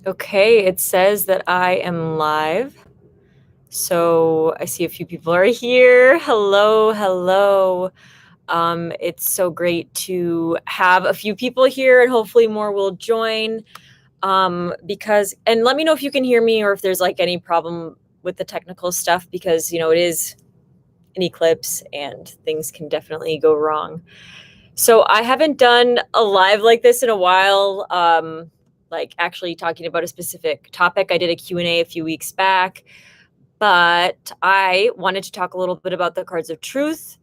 Okay, it says that I am live. So I see a few people are here. Hello, hello. It's so great to have a few people here and hopefully more will join. And let me know if you can hear me or if there's like any problem with the technical stuff because, it is an eclipse and things can definitely go wrong. So I haven't done a live like this in a while. Like actually talking about a specific topic. I did a Q&A a few weeks back, but I wanted to talk a little bit about the Cards of Truth,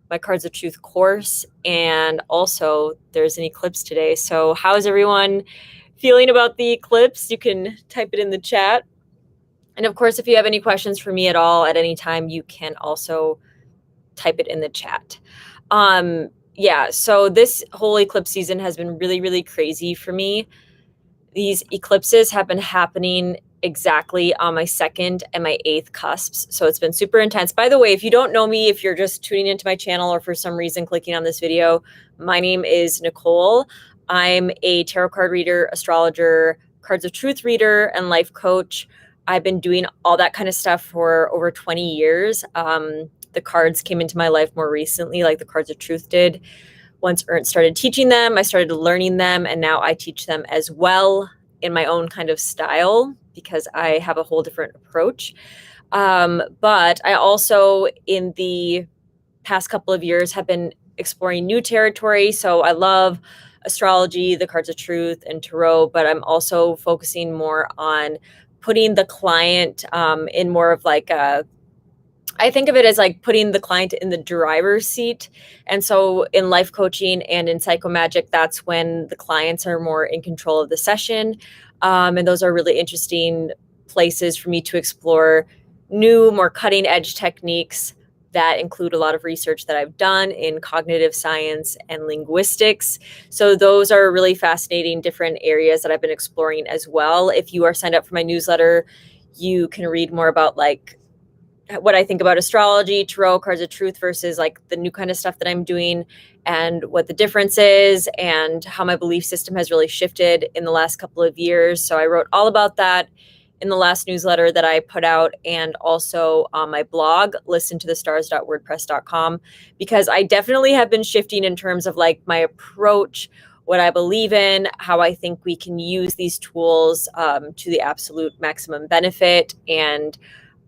my Cards of Truth course, and also there's an eclipse today. So how is everyone feeling about the eclipse? You can type it in the chat. And of course, if you have any questions for me at all at any time, you can also type it in the chat. So this whole eclipse season has been really, really crazy for me. These eclipses have been happening exactly on my 2nd and my 8th cusps. So it's been super intense. By the way, if you don't know me, if you're just tuning into my channel or for some reason clicking on this video, my name is Nicole. I'm a tarot card reader, astrologer, Cards of Truth reader, and life coach. I've been doing all that kind of stuff for over 20 years. The cards came into my life more recently, like the Cards of Truth did. Once Ernst started teaching them, I started learning them, and now I teach them as well in my own kind of style because I have a whole different approach. But I also, in the past couple of years, have been exploring new territory. So I love astrology, the Cards of Truth, and tarot, but I'm also focusing more on putting the client in more of like I think of it as like putting the client in the driver's seat. And so in life coaching and in Psychomagic, that's when the clients are more in control of the session. And those are really interesting places for me to explore new, more cutting edge techniques that include a lot of research that I've done in cognitive science and linguistics. So those are really fascinating different areas that I've been exploring as well. If you are signed up for my newsletter, you can read more about like what I think about astrology, tarot, Cards of Truth versus like the new kind of stuff that I'm doing and what the difference is and how my belief system has really shifted in the last couple of years. So I wrote all about that in the last newsletter that I put out and also on my blog, listentothestars.wordpress.com, because I definitely have been shifting in terms of like my approach, what I believe in, how I think we can use these tools to the absolute maximum benefit. And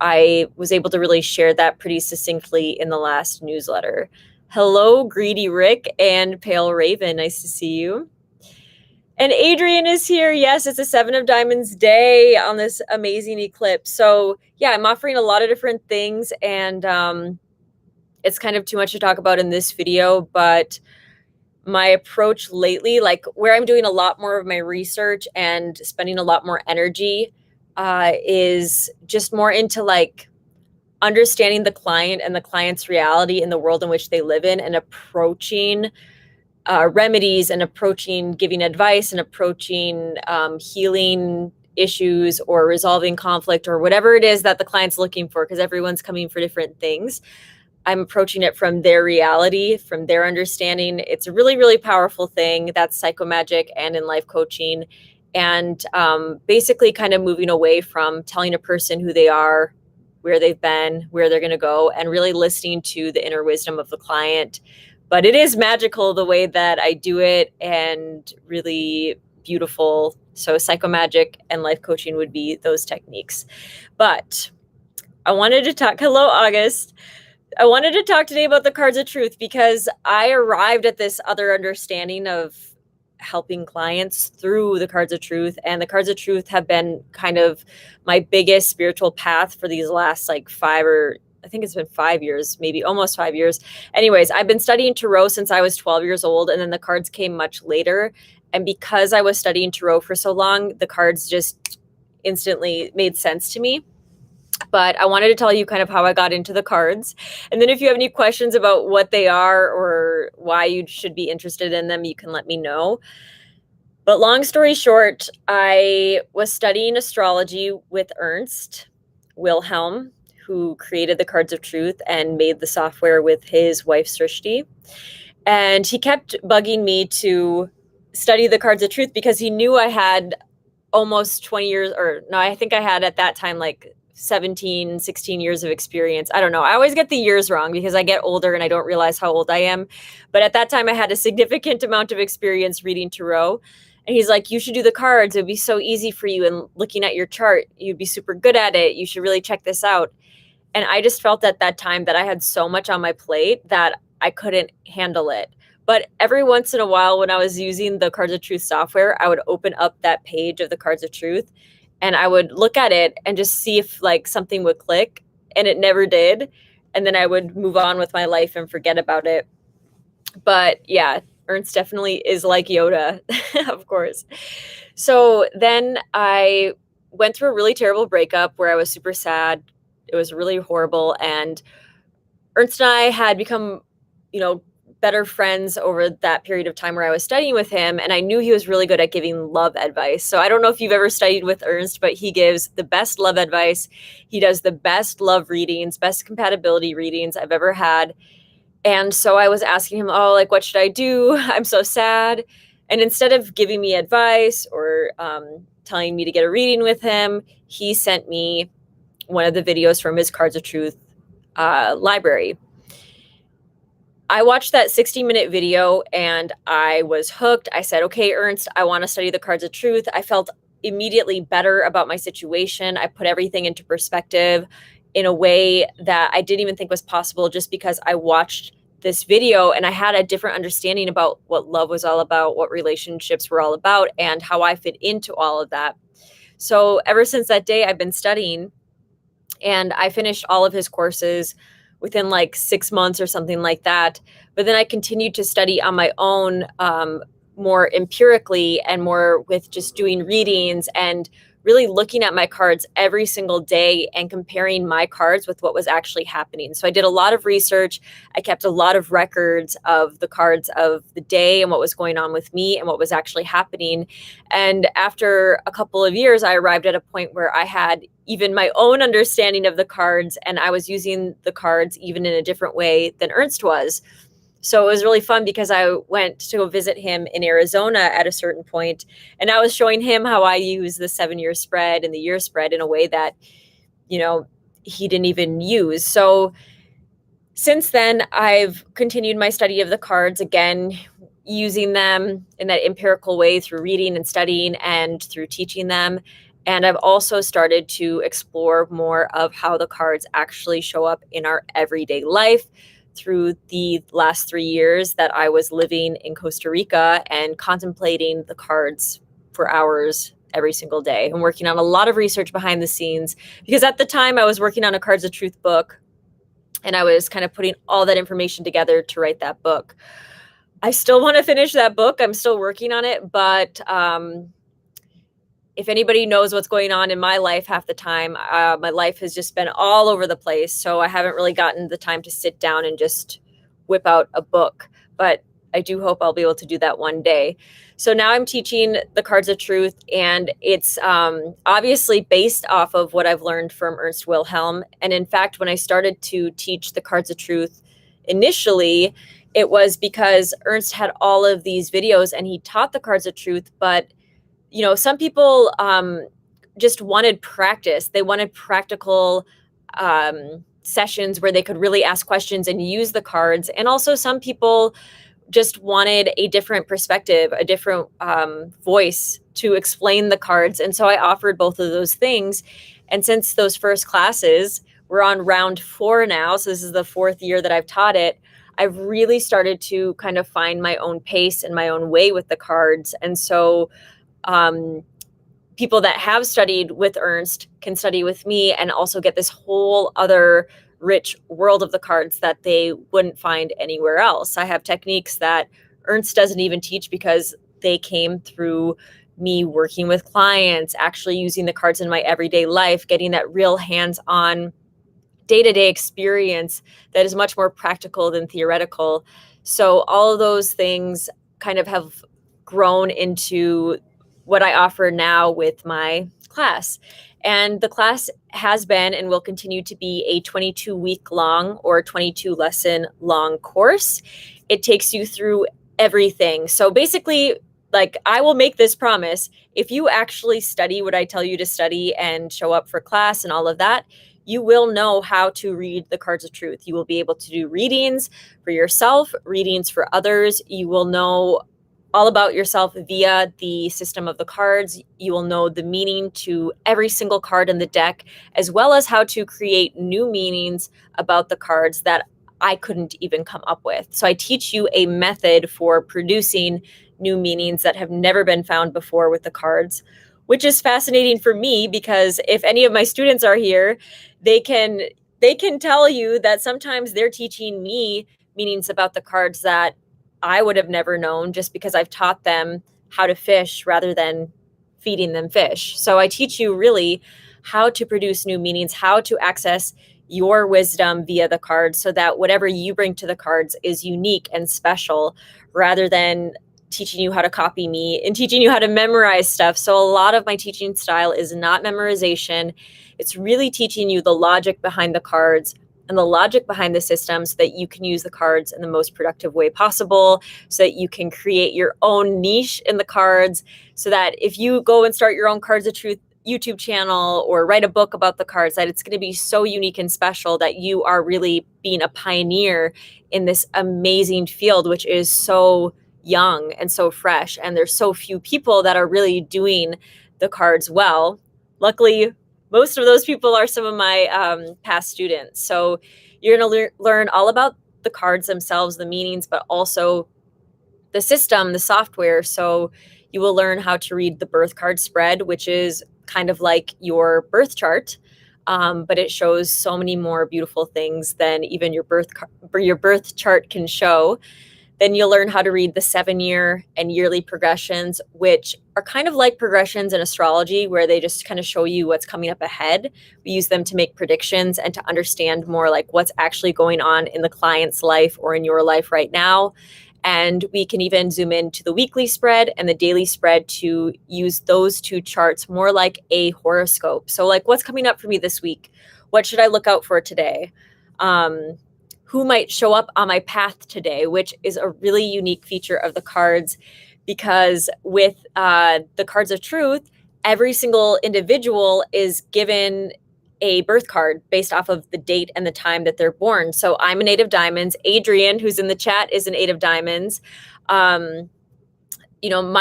I was able to really share that pretty succinctly in the last newsletter. Hello, Greedy Rick and Pale Raven. Nice to see you. And Adrian is here. Yes, it's a 7 of Diamonds day on this amazing eclipse. So yeah, I'm offering a lot of different things and it's kind of too much to talk about in this video, but my approach lately, like where I'm doing a lot more of my research and spending a lot more energy is just more into like understanding the client and the client's reality in the world in which they live in and approaching remedies and approaching giving advice and approaching healing issues or resolving conflict or whatever it is that the client's looking for, because everyone's coming for different things. I'm approaching it from their reality, from their understanding. It's a really, really powerful thing. That's Psychomagic and in life coaching. And basically kind of moving away from telling a person who they are, where they've been, where they're going to go, and really listening to the inner wisdom of the client. But it is magical the way that I do it and really beautiful. So Psychomagic and life coaching would be those techniques. But I wanted to talk, hello, August. I wanted to talk today about the Cards of Truth because I arrived at this other understanding of helping clients through the Cards of Truth. And the Cards of Truth have been kind of my biggest spiritual path for these last like 5 years, maybe almost 5 years. Anyways, I've been studying tarot since I was 12 years old, and then the cards came much later. And because I was studying tarot for so long, the cards just instantly made sense to me. But I wanted to tell you kind of how I got into the cards. And then if you have any questions about what they are or why you should be interested in them, you can let me know. But long story short, I was studying astrology with Ernst Wilhelm, who created the Cards of Truth and made the software with his wife, Srishti. And he kept bugging me to study the Cards of Truth because he knew I had almost 20 years, or no, I think I had at that time like 17, 16 years of experience. I don't know. I always get the years wrong because I get older and I don't realize how old I am. But at that time, I had a significant amount of experience reading tarot. And he's like, you should do the cards. It would be so easy for you. And looking at your chart, you'd be super good at it. You should really check this out. And I just felt at that time that I had so much on my plate that I couldn't handle it. But every once in a while, when I was using the Cards of Truth software, I would open up that page of the Cards of Truth and I would look at it and just see if like something would click, and it never did. And then I would move on with my life and forget about it. But yeah, Ernst definitely is like Yoda, of course. So then I went through a really terrible breakup where I was super sad. It was really horrible. And Ernst and I had become, better friends over that period of time where I was studying with him. And I knew he was really good at giving love advice. So I don't know if you've ever studied with Ernst, but he gives the best love advice. He does the best love readings, best compatibility readings I've ever had. And so I was asking him, what should I do? I'm so sad. And instead of giving me advice or telling me to get a reading with him, he sent me one of the videos from his Cards of Truth library. I watched that 60-minute video and I was hooked. I said, okay, Ernst, I want to study the Cards of Truth. I felt immediately better about my situation. I put everything into perspective in a way that I didn't even think was possible just because I watched this video and I had a different understanding about what love was all about, what relationships were all about, and how I fit into all of that. So ever since that day, I've been studying, and I finished all of his courses within like 6 months or something like that. But then I continued to study on my own, more empirically and more with just doing readings and really looking at my cards every single day and comparing my cards with what was actually happening. So I did a lot of research. I kept a lot of records of the cards of the day and what was going on with me and what was actually happening. And after a couple of years, I arrived at a point where I had even my own understanding of the cards, and I was using the cards even in a different way than Ernst was. So it was really fun because I went to go visit him in Arizona at a certain point, and I was showing him how I use the 7-year spread and the year spread in a way that, he didn't even use. So since then, I've continued my study of the cards, again, using them in that empirical way through reading and studying and through teaching them. And I've also started to explore more of how the cards actually show up in our everyday life through the last 3 years that I was living in Costa Rica and contemplating the cards for hours every single day and working on a lot of research behind the scenes. Because at the time I was working on a Cards of Truth book and I was kind of putting all that information together to write that book. I still want to finish that book. I'm still working on it, but if anybody knows what's going on in my life half the time, my life has just been all over the place. So I haven't really gotten the time to sit down and just whip out a book. But I do hope I'll be able to do that one day. So now I'm teaching the Cards of Truth, and it's obviously based off of what I've learned from Ernst Wilhelm. And in fact, when I started to teach the Cards of Truth initially, it was because Ernst had all of these videos and he taught the Cards of Truth, but some people just wanted practice. They wanted practical sessions where they could really ask questions and use the cards. And also some people just wanted a different perspective, a different voice to explain the cards. And so I offered both of those things. And since those first classes, we're on round 4 now. So this is the 4th year that I've taught it. I've really started to kind of find my own pace and my own way with the cards. And so people that have studied with Ernst can study with me and also get this whole other rich world of the cards that they wouldn't find anywhere else. I have techniques that Ernst doesn't even teach because they came through me working with clients, actually using the cards in my everyday life, getting that real hands-on day-to-day experience that is much more practical than theoretical. So all of those things kind of have grown into what I offer now with my class. And the class has been and will continue to be a 22-week long or 22 lesson long course. It takes you through everything. So basically, like, I will make this promise. If you actually study what I tell you to study and show up for class and all of that, you will know how to read the cards of truth. You will be able to do readings for yourself, readings for others. You will know all about yourself via the system of the cards. You will know the meaning to every single card in the deck, as well as how to create new meanings about the cards that I couldn't even come up with. So I teach you a method for producing new meanings that have never been found before with the cards, which is fascinating for me because if any of my students are here, they can tell you that sometimes they're teaching me meanings about the cards that I would have never known just because I've taught them how to fish rather than feeding them fish. So I teach you really how to produce new meanings, how to access your wisdom via the cards so that whatever you bring to the cards is unique and special rather than teaching you how to copy me and teaching you how to memorize stuff. So a lot of my teaching style is not memorization. It's really teaching you the logic behind the cards and the logic behind the system so that you can use the cards in the most productive way possible, so that you can create your own niche in the cards, so that if you go and start your own Cards of Truth YouTube channel or write a book about the cards, that it's going to be so unique and special that you are really being a pioneer in this amazing field, which is so young and so fresh. And there's so few people that are really doing the cards well. Luckily, most of those people are some of my past students. So you're going to learn all about the cards themselves, the meanings, but also the system, the software. So you will learn how to read the birth card spread, which is kind of like your birth chart, but it shows so many more beautiful things than even your birth chart can show. Then you'll learn how to read the 7-year and yearly progressions, which are kind of like progressions in astrology, where they just kind of show you what's coming up ahead. We use them to make predictions and to understand more like what's actually going on in the client's life or in your life right now. And we can even zoom into the weekly spread and the daily spread to use those two charts more like a horoscope. So like, what's coming up for me this week? What should I look out for today? Who might show up on my path today, which is a really unique feature of the cards, because with the cards of truth, every single individual is given a birth card based off of the date and the time that they're born. So I'm an 8 of diamonds. Adrian, who's in the chat, is an 8 of diamonds. My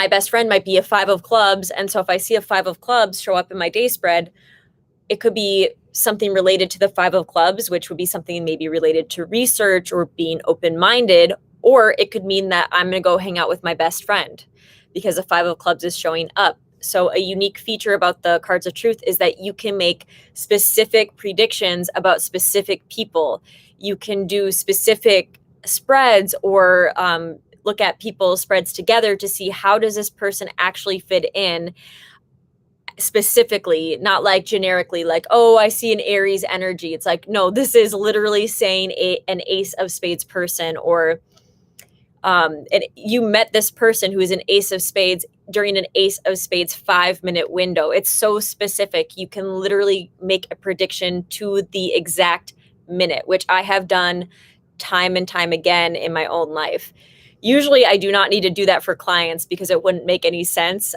best friend might be a 5 of clubs. And so if I see a 5 of clubs show up in my day spread, it could be something related to the 5 of clubs, which would be something maybe related to research or being open-minded, or it could mean that I'm going to go hang out with my best friend because the 5 of clubs is showing up. So a unique feature about the cards of truth is that you can make specific predictions about specific people. You can do specific spreads or look at people's spreads together to see how does this person actually fit in specifically, not like generically, like, oh, I see an Aries energy. It's like, no, this is literally saying an Ace of Spades person, or and you met this person who is an Ace of Spades during an Ace of Spades 5-minute window. It's so specific. You can literally make a prediction to the exact minute, which I have done time and time again in my own life. Usually I do not need to do that for clients because it wouldn't make any sense.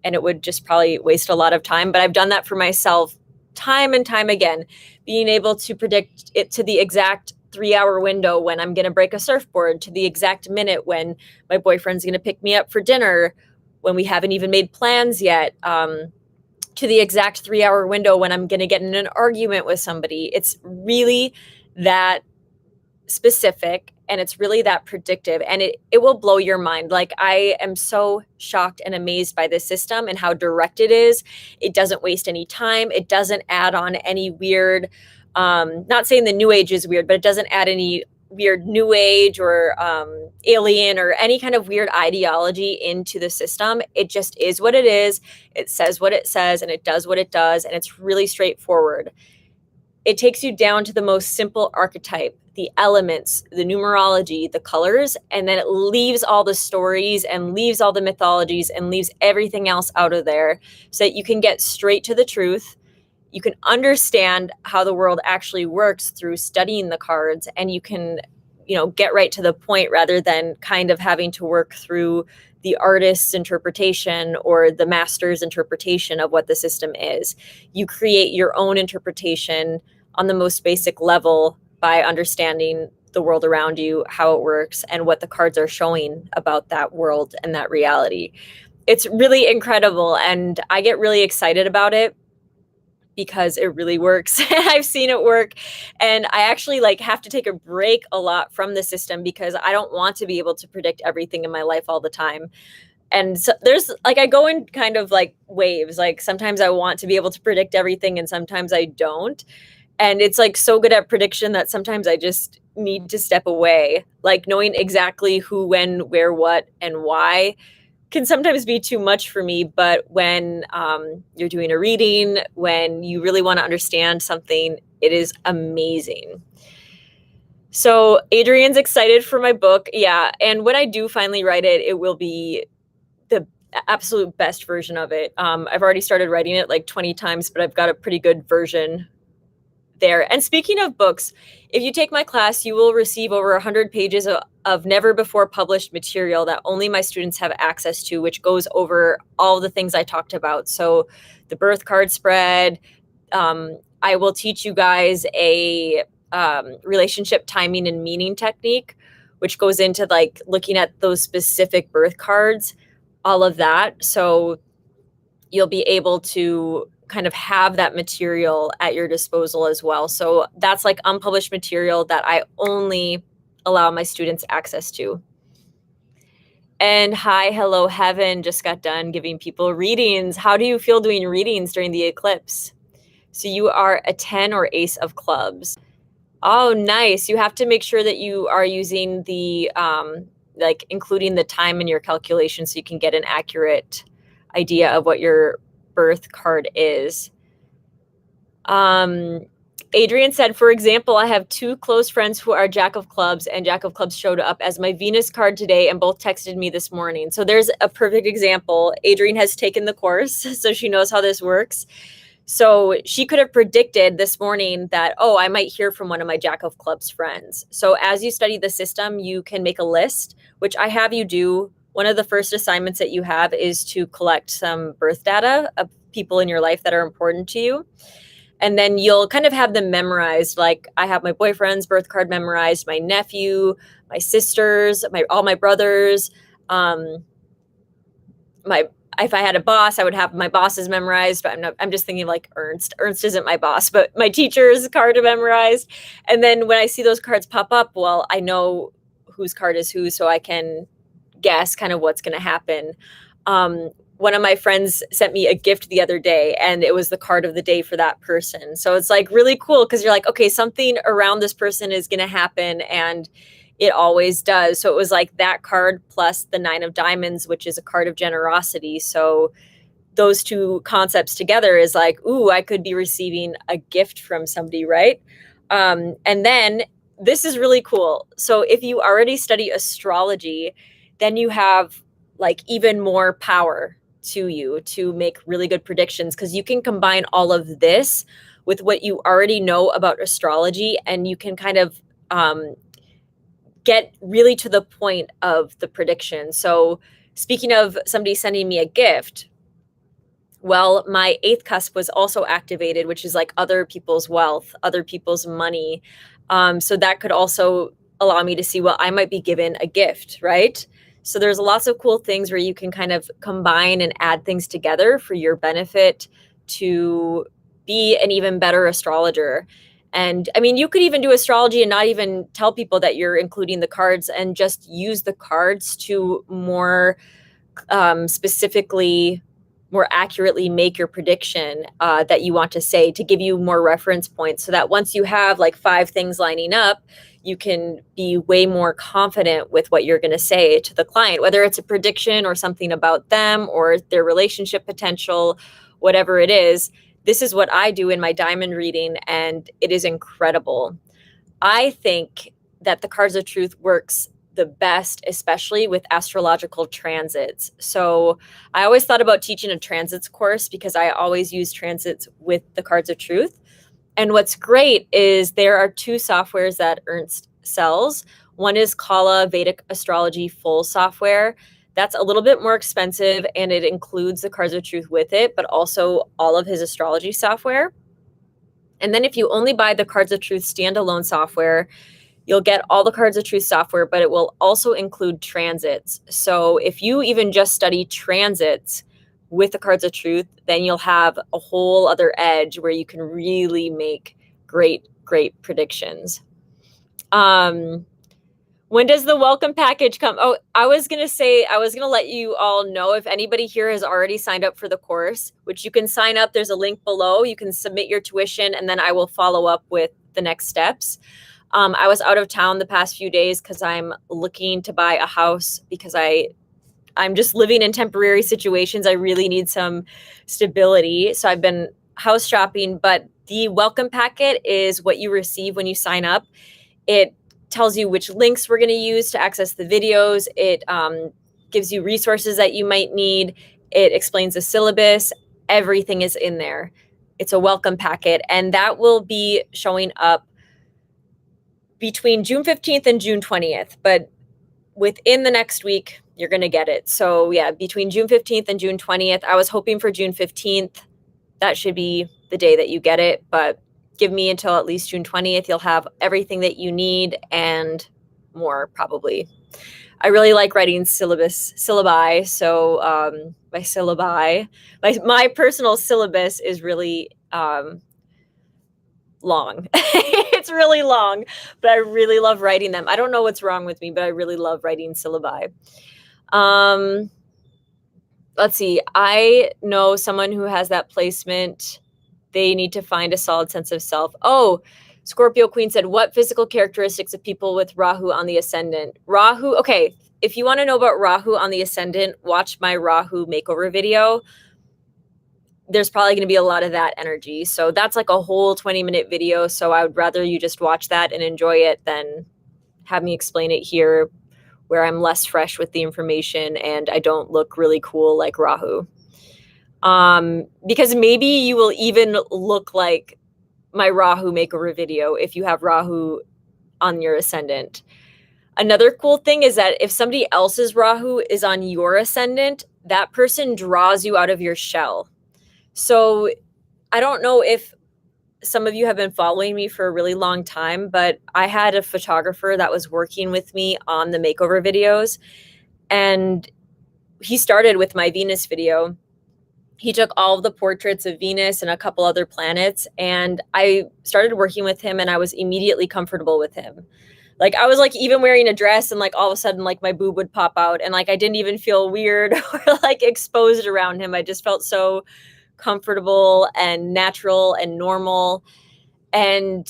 And it would just probably waste a lot of time. But I've done that for myself time and time again, being able to predict it to the exact 3-hour window when I'm going to break a surfboard, to the exact minute when my boyfriend's going to pick me up for dinner, when we haven't even made plans yet, to the exact 3-hour window when I'm going to get in an argument with somebody. It's really that specific and it's really that predictive, and it will blow your mind. Like, I am so shocked and amazed by this system and how direct it is. It doesn't waste any time. It doesn't add on any weird, not saying the new age is weird, but it doesn't add any weird new age or alien or any kind of weird ideology into the system. It just is what it is. It says what it says and it does what it does. And it's really straightforward. It takes you down to the most simple archetype, the elements, the numerology, the colors, and then it leaves all the stories and leaves all the mythologies and leaves everything else out of there so that you can get straight to the truth. You can understand how the world actually works through studying the cards, and you can get right to the point rather than kind of having to work through the artist's interpretation or the master's interpretation of what the system is. You create your own interpretation on the most basic level by understanding the world around you, how it works, and what the cards are showing about that world and that reality. It's really incredible, and I get really excited about it because it really works. I've seen it work, and I actually have to take a break a lot from the system because I don't want to be able to predict everything in my life all the time. And so there's I go in kind of waves. Sometimes I want to be able to predict everything and sometimes I don't. And it's so good at prediction that sometimes I just need to step away. Knowing exactly who, when, where, what, and why can sometimes be too much for me. But when you're doing a reading, when you really want to understand something, it is amazing. So Adrian's excited for my book. Yeah. And when I do finally write it, it will be the absolute best version of it. I've already started writing it 20 times, but I've got a pretty good version there. And speaking of books, if you take my class, you will receive over 100 pages of never before published material that only my students have access to, which goes over all the things I talked about. So the birth card spread, I will teach you guys a relationship timing and meaning technique, which goes into looking at those specific birth cards, all of that. So you'll be able to kind of have that material at your disposal as well. So that's unpublished material that I only allow my students access to. And hi, hello, heaven, just got done giving people readings. How do you feel doing readings during the eclipse? So you are a 10 or ace of clubs. Oh, nice. You have to make sure that you are using the, including the time in your calculation so you can get an accurate idea of what your birth card is. Adrian said, for example, I have two close friends who are Jack of Clubs, and Jack of Clubs showed up as my Venus card today and both texted me this morning. So there's a perfect example. Adrian has taken the course, so she knows how this works. So she could have predicted this morning that, oh, I might hear from one of my Jack of Clubs friends. So as you study the system, you can make a list, which I have you do. One of the first assignments that you have is to collect some birth data of people in your life that are important to you. And then you'll kind of have them memorized. I have my boyfriend's birth card memorized, my nephew, my sisters, all my brothers. If I had a boss, I would have my bosses memorized, but I'm just thinking Ernst. Ernst isn't my boss, but my teacher's card memorized. And then when I see those cards pop up, well, I know whose card is who, so I can guess kind of what's going to happen. One of my friends sent me a gift the other day, and it was the card of the day for that person. So it's really cool because you're okay, something around this person is going to happen, and it always does. So it was that card plus the 9 of diamonds, which is a card of generosity. So those two concepts together is ooh, I could be receiving a gift from somebody, right? And then this is really cool. So if you already study astrology, then you have even more power to you to make really good predictions, because you can combine all of this with what you already know about astrology, and you can kind of get really to the point of the prediction. So speaking of somebody sending me a gift, well, my 8th cusp was also activated, which is other people's wealth, other people's money. So that could also allow me to see, well, I might be given a gift, right? So there's lots of cool things where you can kind of combine and add things together for your benefit to be an even better astrologer. And I mean, you could even do astrology and not even tell people that you're including the cards, and just use the cards to more specifically, more accurately make your prediction that you want to say, to give you more reference points, so that once you have 5 things lining up, you can be way more confident with what you're going to say to the client, whether it's a prediction or something about them or their relationship potential, whatever it is. This is what I do in my diamond reading, and it is incredible. I think that the Cards of Truth works the best, especially with astrological transits. So I always thought about teaching a transits course because I always use transits with the Cards of Truth. And what's great is there are 2 softwares that Ernst sells. One is Kala Vedic Astrology Full software. That's a little bit more expensive, and it includes the Cards of Truth with it, but also all of his astrology software. And then if you only buy the Cards of Truth standalone software, you'll get all the Cards of Truth software, but it will also include transits. So if you even just study transits with the Cards of Truth, then you'll have a whole other edge where you can really make great predictions. When does the welcome package come? Oh, I was going to let you all know if anybody here has already signed up for the course, which you can sign up. There's a link below. You can submit your tuition, and then I will follow up with the next steps. I was out of town the past few days because I'm looking to buy a house because I'm just living in temporary situations. I really need some stability. So I've been house shopping, but the welcome packet is what you receive when you sign up. It tells you which links we're going to use to access the videos. It gives you resources that you might need. It explains the syllabus. Everything is in there. It's a welcome packet, and that will be showing up between June 15th and June 20th. But within the next week, you're going to get it. So yeah, between June 15th and June 20th. I was hoping for June 15th. That should be the day that you get it, but give me until at least June 20th. You'll have everything that you need and more, probably. I really like writing syllabi. So my personal syllabus is really long. It's really long, but I really love writing them. I don't know what's wrong with me, but I really love writing syllabi. Let's see. I know someone who has that placement. They need to find a solid sense of self. Oh, Scorpio Queen said, what physical characteristics of people with Rahu on the ascendant? Rahu, okay, if you want to know about Rahu on the ascendant, watch my Rahu makeover video. There's probably going to be a lot of that energy. So that's like a whole 20-minute video. So I would rather you just watch that and enjoy it than have me explain it here where I'm less fresh with the information and I don't look really cool like Rahu. Because maybe you will even look like my Rahu makeover video if you have Rahu on your ascendant. Another cool thing is that if somebody else's Rahu is on your ascendant, that person draws you out of your shell. So I don't know if some of you have been following me for a really long time, but I had a photographer that was working with me on the makeover videos, and he started with my Venus video. He took all of the portraits of Venus and a couple other planets, and I started working with him, and I was immediately comfortable with him. Like, I was like even wearing a dress, and like all of a sudden like my boob would pop out, and like I didn't even feel weird or like exposed around him. I just felt so comfortable and natural and normal. And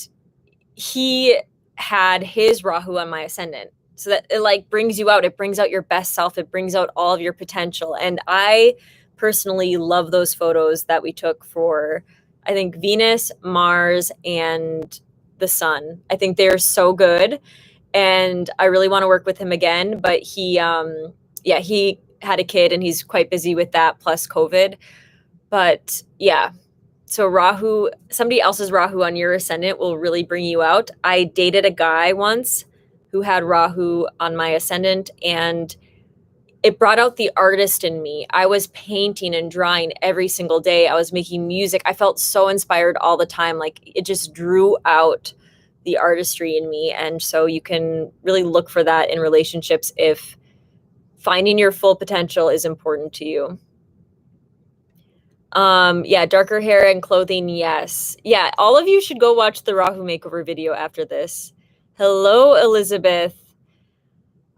he had his Rahu on my ascendant. So that it like brings you out. It brings out your best self. It brings out all of your potential. And I personally love those photos that we took for, I think, Venus, Mars, and the sun. I think they're so good. And I really want to work with him again. But he had a kid and he's quite busy with that plus COVID. But yeah, so Rahu, somebody else's Rahu on your ascendant will really bring you out. I dated a guy once who had Rahu on my ascendant, and it brought out the artist in me. I was painting and drawing every single day. I was making music. I felt so inspired all the time. Like, it just drew out the artistry in me. And so you can really look for that in relationships if finding your full potential is important to you. Yeah, darker hair and clothing, yes. Yeah, all of you should go watch the Rahu makeover video after this. Hello, Elizabeth.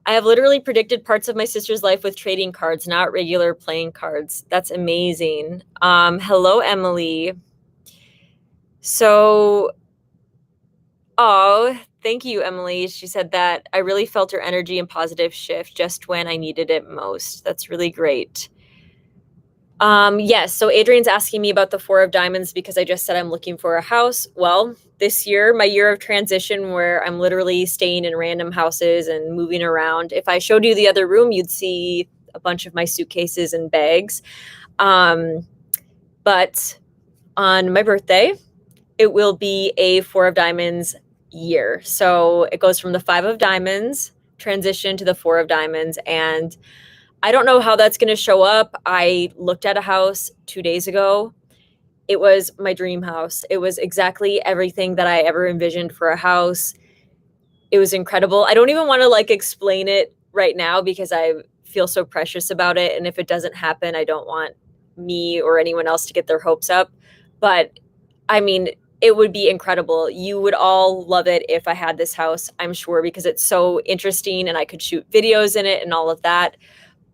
I have literally predicted parts of my sister's life with trading cards, not regular playing cards. That's amazing. Hello, Emily. So, oh, thank you, Emily. She said that I really felt her energy and positive shift just when I needed it most. That's really great. Yes, so Adrian's asking me about the Four of Diamonds because I just said I'm looking for a house. Well, this year, my year of transition where I'm literally staying in random houses and moving around. If I showed you the other room, you'd see a bunch of my suitcases and bags. But on my birthday, it will be a Four of Diamonds year. So it goes from the 5 of diamonds transition to the 4 of diamonds. And I don't know how that's going to show up. I looked at a house 2 days ago. It was my dream house. It was exactly everything that I ever envisioned for a house. It was incredible. I don't even want to like explain it right now because I feel so precious about it. And if it doesn't happen, I don't want me or anyone else to get their hopes up. But I mean, it would be incredible. You would all love it if I had this house, I'm sure, because it's so interesting and I could shoot videos in it and all of that.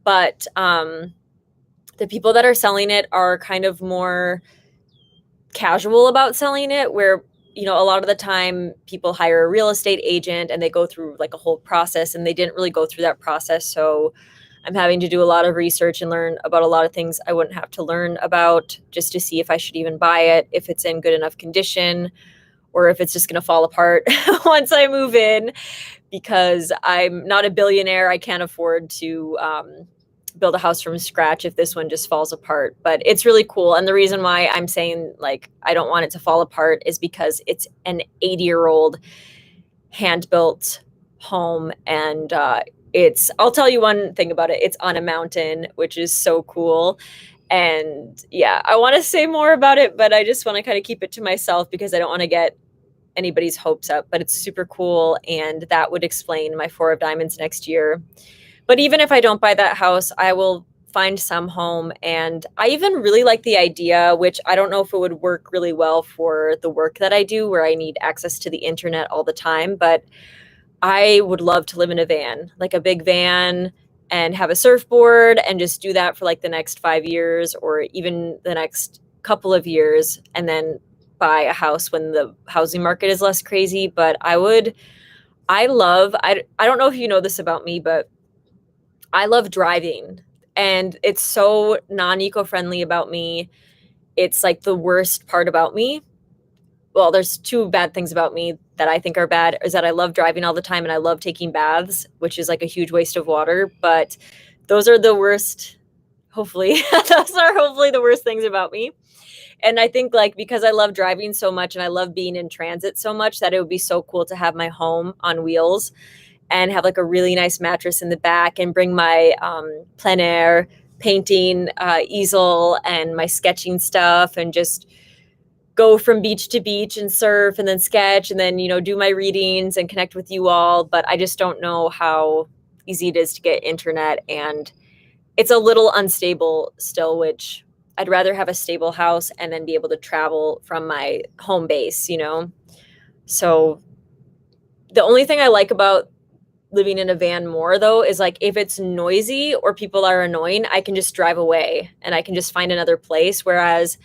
But the people that are selling it are kind of more casual about selling it, where a lot of the time people hire a real estate agent and they go through like a whole process, and they didn't really go through that process. So I'm having to do a lot of research and learn about a lot of things I wouldn't have to learn about, just to see if I should even buy it, if it's in good enough condition, or if it's just going to fall apart once I move in, because I'm not a billionaire. I can't afford to build a house from scratch if this one just falls apart. But it's really cool. And the reason why I'm saying like I don't want it to fall apart is because it's an 80-year-old hand-built home. And I'll tell you one thing about it. It's on a mountain, which is so cool. And yeah, I want to say more about it, but I just want to kind of keep it to myself because I don't want to get anybody's hopes up. But it's super cool. And that would explain my 4 of diamonds next year. But even if I don't buy that house, I will find some home. And I even really like the idea, which I don't know if it would work really well for the work that I do, where I need access to the internet all the time. But I would love to live in a van, like a big van, and have a surfboard and just do that for like the next 5 years or even the next couple of years, and then buy a house when the housing market is less crazy. But I don't know if you know this about me, but I love driving, and it's so non-eco-friendly about me. It's like the worst part about me. Well, there's 2 bad things about me that I think are bad, is that I love driving all the time and I love taking baths, which is like a huge waste of water. But those are the worst, hopefully. Those are hopefully the worst things about me. And I think like because I love driving so much and I love being in transit so much, that it would be so cool to have my home on wheels and have like a really nice mattress in the back, and bring my plein air painting easel and my sketching stuff, and just go from beach to beach and surf and then sketch and then, do my readings and connect with you all. But I just don't know how easy it is to get internet, and it's a little unstable still, which I'd rather have a stable house and then be able to travel from my home base, So the only thing I like about living in a van more, though, is like if it's noisy or people are annoying, I can just drive away and I can just find another place. Whereas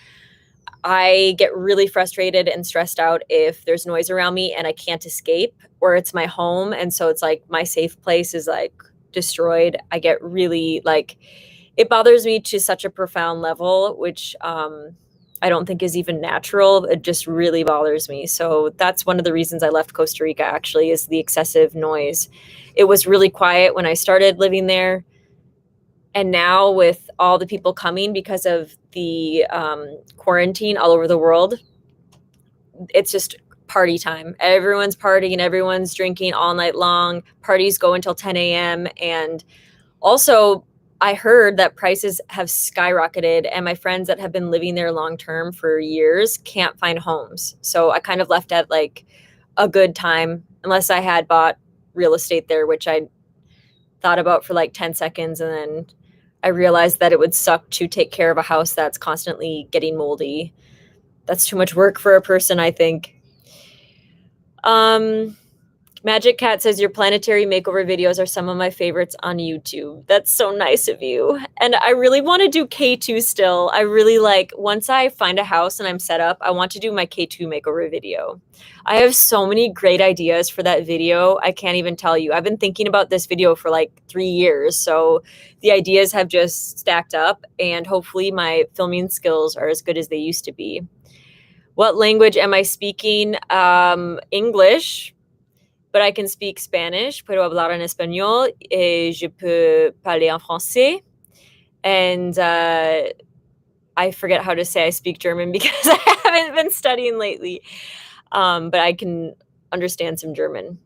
I get really frustrated and stressed out if there's noise around me and I can't escape, or it's my home. And so it's like my safe place is like destroyed. I get really like, it bothers me to such a profound level, which I don't think is even natural. It just really bothers me. So that's one of the reasons I left Costa Rica, actually, is the excessive noise. It was really quiet when I started living there. And now with all the people coming because of the quarantine all over the world, it's just party time. Everyone's partying, everyone's drinking all night long. Parties go until 10 a.m. And also, I heard that prices have skyrocketed, and my friends that have been living there long term for years can't find homes. So I kind of left at like a good time, unless I had bought real estate there, which I thought about for like 10 seconds. And then I realized that it would suck to take care of a house that's constantly getting moldy. That's too much work for a person, I think. Magic Cat says your planetary makeover videos are some of my favorites on YouTube. That's so nice of you. And I really want to do K2 still. I really like, once I find a house and I'm set up, I want to do my K2 makeover video. I have so many great ideas for that video. I can't even tell you. I've been thinking about this video for like 3 years. So the ideas have just stacked up, and hopefully my filming skills are as good as they used to be. What language am I speaking? English. But I can speak Spanish. Puedo hablar en español. Et je peux parler en français. And I forget how to say I speak German because I haven't been studying lately. But I can understand some German.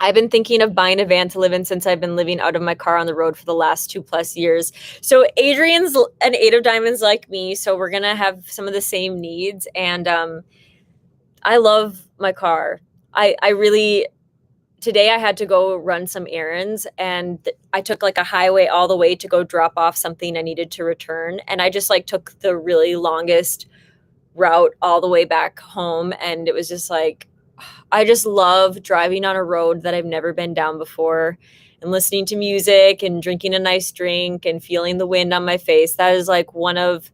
I've been thinking of buying a van to live in since I've been living out of my car on the road for the last 2+ years. So Adrian's an 8 of diamonds like me, so we're gonna have some of the same needs. And I love my car. I really, today I had to go run some errands, and I took like a highway all the way to go drop off something I needed to return. And I just like took the really longest route all the way back home. And it was just like, I just love driving on a road that I've never been down before and listening to music and drinking a nice drink and feeling the wind on my face. That is like one of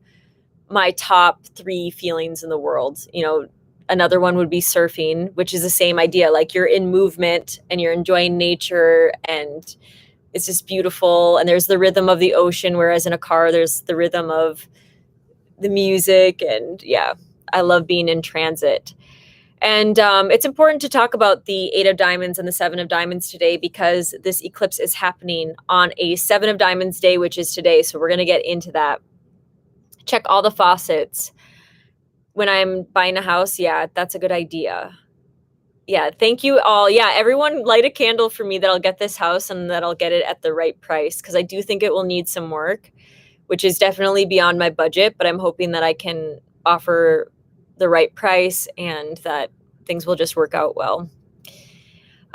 my top 3 feelings in the world. You know, another one would be surfing, which is the same idea. Like you're in movement and you're enjoying nature and it's just beautiful. And there's the rhythm of the ocean, whereas in a car, there's the rhythm of the music. And yeah, I love being in transit. And it's important to talk about the 8 of diamonds and the 7 of diamonds today because this eclipse is happening on a 7 of diamonds day, which is today. So we're going to get into that. Check all the faucets. When I'm buying a house, yeah, that's a good idea. Yeah, thank you all. Yeah, everyone light a candle for me that I'll get this house and that I'll get it at the right price because I do think it will need some work, which is definitely beyond my budget, but I'm hoping that I can offer the right price and that things will just work out well.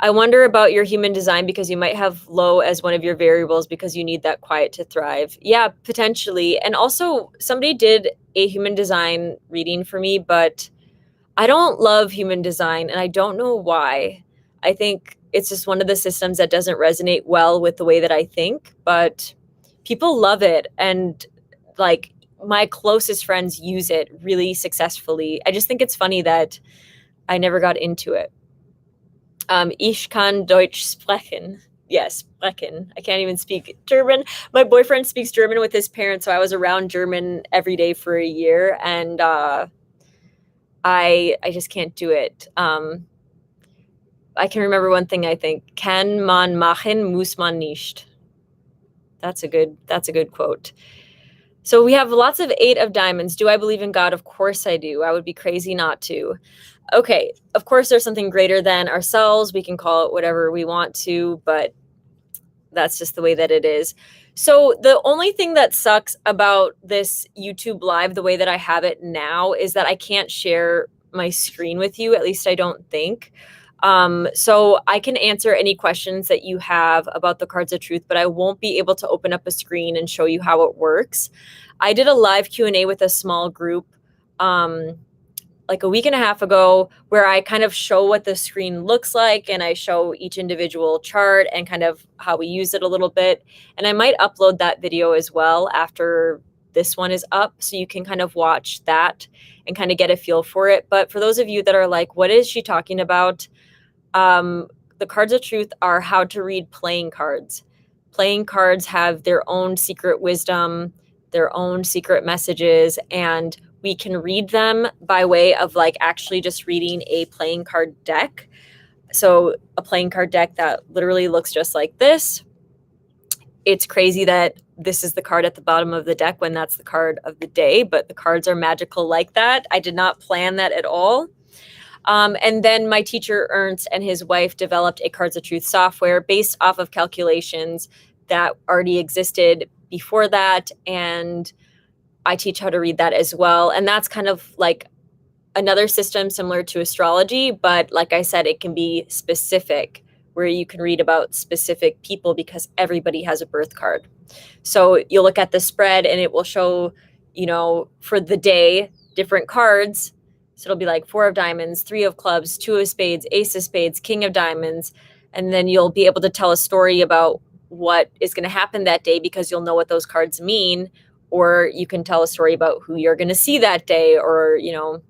I wonder about your human design because you might have low as one of your variables because you need that quiet to thrive. Yeah, potentially. And also somebody did a human design reading for me, but I don't love human design and I don't know why. I think it's just one of the systems that doesn't resonate well with the way that I think, but people love it. And like my closest friends use it really successfully. I just think it's funny that I never got into it. Ich kann Deutsch sprechen. Yes, sprechen. I can't even speak German. My boyfriend speaks German with his parents, so I was around German every day for a year, and I just can't do it. I can remember one thing, I think. Kann man machen, muss man nicht. That's a good quote. So we have lots of 8 of diamonds. Do I believe in God? Of course I do. I would be crazy not to. Okay, of course there's something greater than ourselves. We can call it whatever we want to, but that's just the way that it is. So the only thing that sucks about this YouTube live, the way that I have it now, is that I can't share my screen with you. At least I don't think. So I can answer any questions that you have about the cards of truth, but I won't be able to open up a screen and show you how it works. I did a live Q&A with a small group like a week and a half ago where I kind of show what the screen looks like and I show each individual chart and kind of how we use it a little bit. And I might upload that video as well after this one is up so you can kind of watch that and kind of get a feel for it. But for those of you that are like, what is she talking about? The cards of truth are how to read playing cards. Playing cards have their own secret wisdom, their own secret messages, and we can read them by way of like actually just reading a playing card deck. So a playing card deck that literally looks just like this. It's crazy that this is the card at the bottom of the deck when that's the card of the day, but the cards are magical like that. I did not plan that at all. And then my teacher, Ernst, and his wife developed a Cards of Truth software based off of calculations that already existed before that. And I teach how to read that as well. And that's kind of like another system similar to astrology. But like I said, it can be specific where you can read about specific people because everybody has a birth card. So you'll look at the spread and it will show, you know, for the day, different cards. So it'll be like 4 of diamonds, 3 of clubs, 2 of spades, ace of spades, king of diamonds. And then you'll be able to tell a story about what is going to happen that day because you'll know what those cards mean. Or you can tell a story about who you're going to see that day or, you know,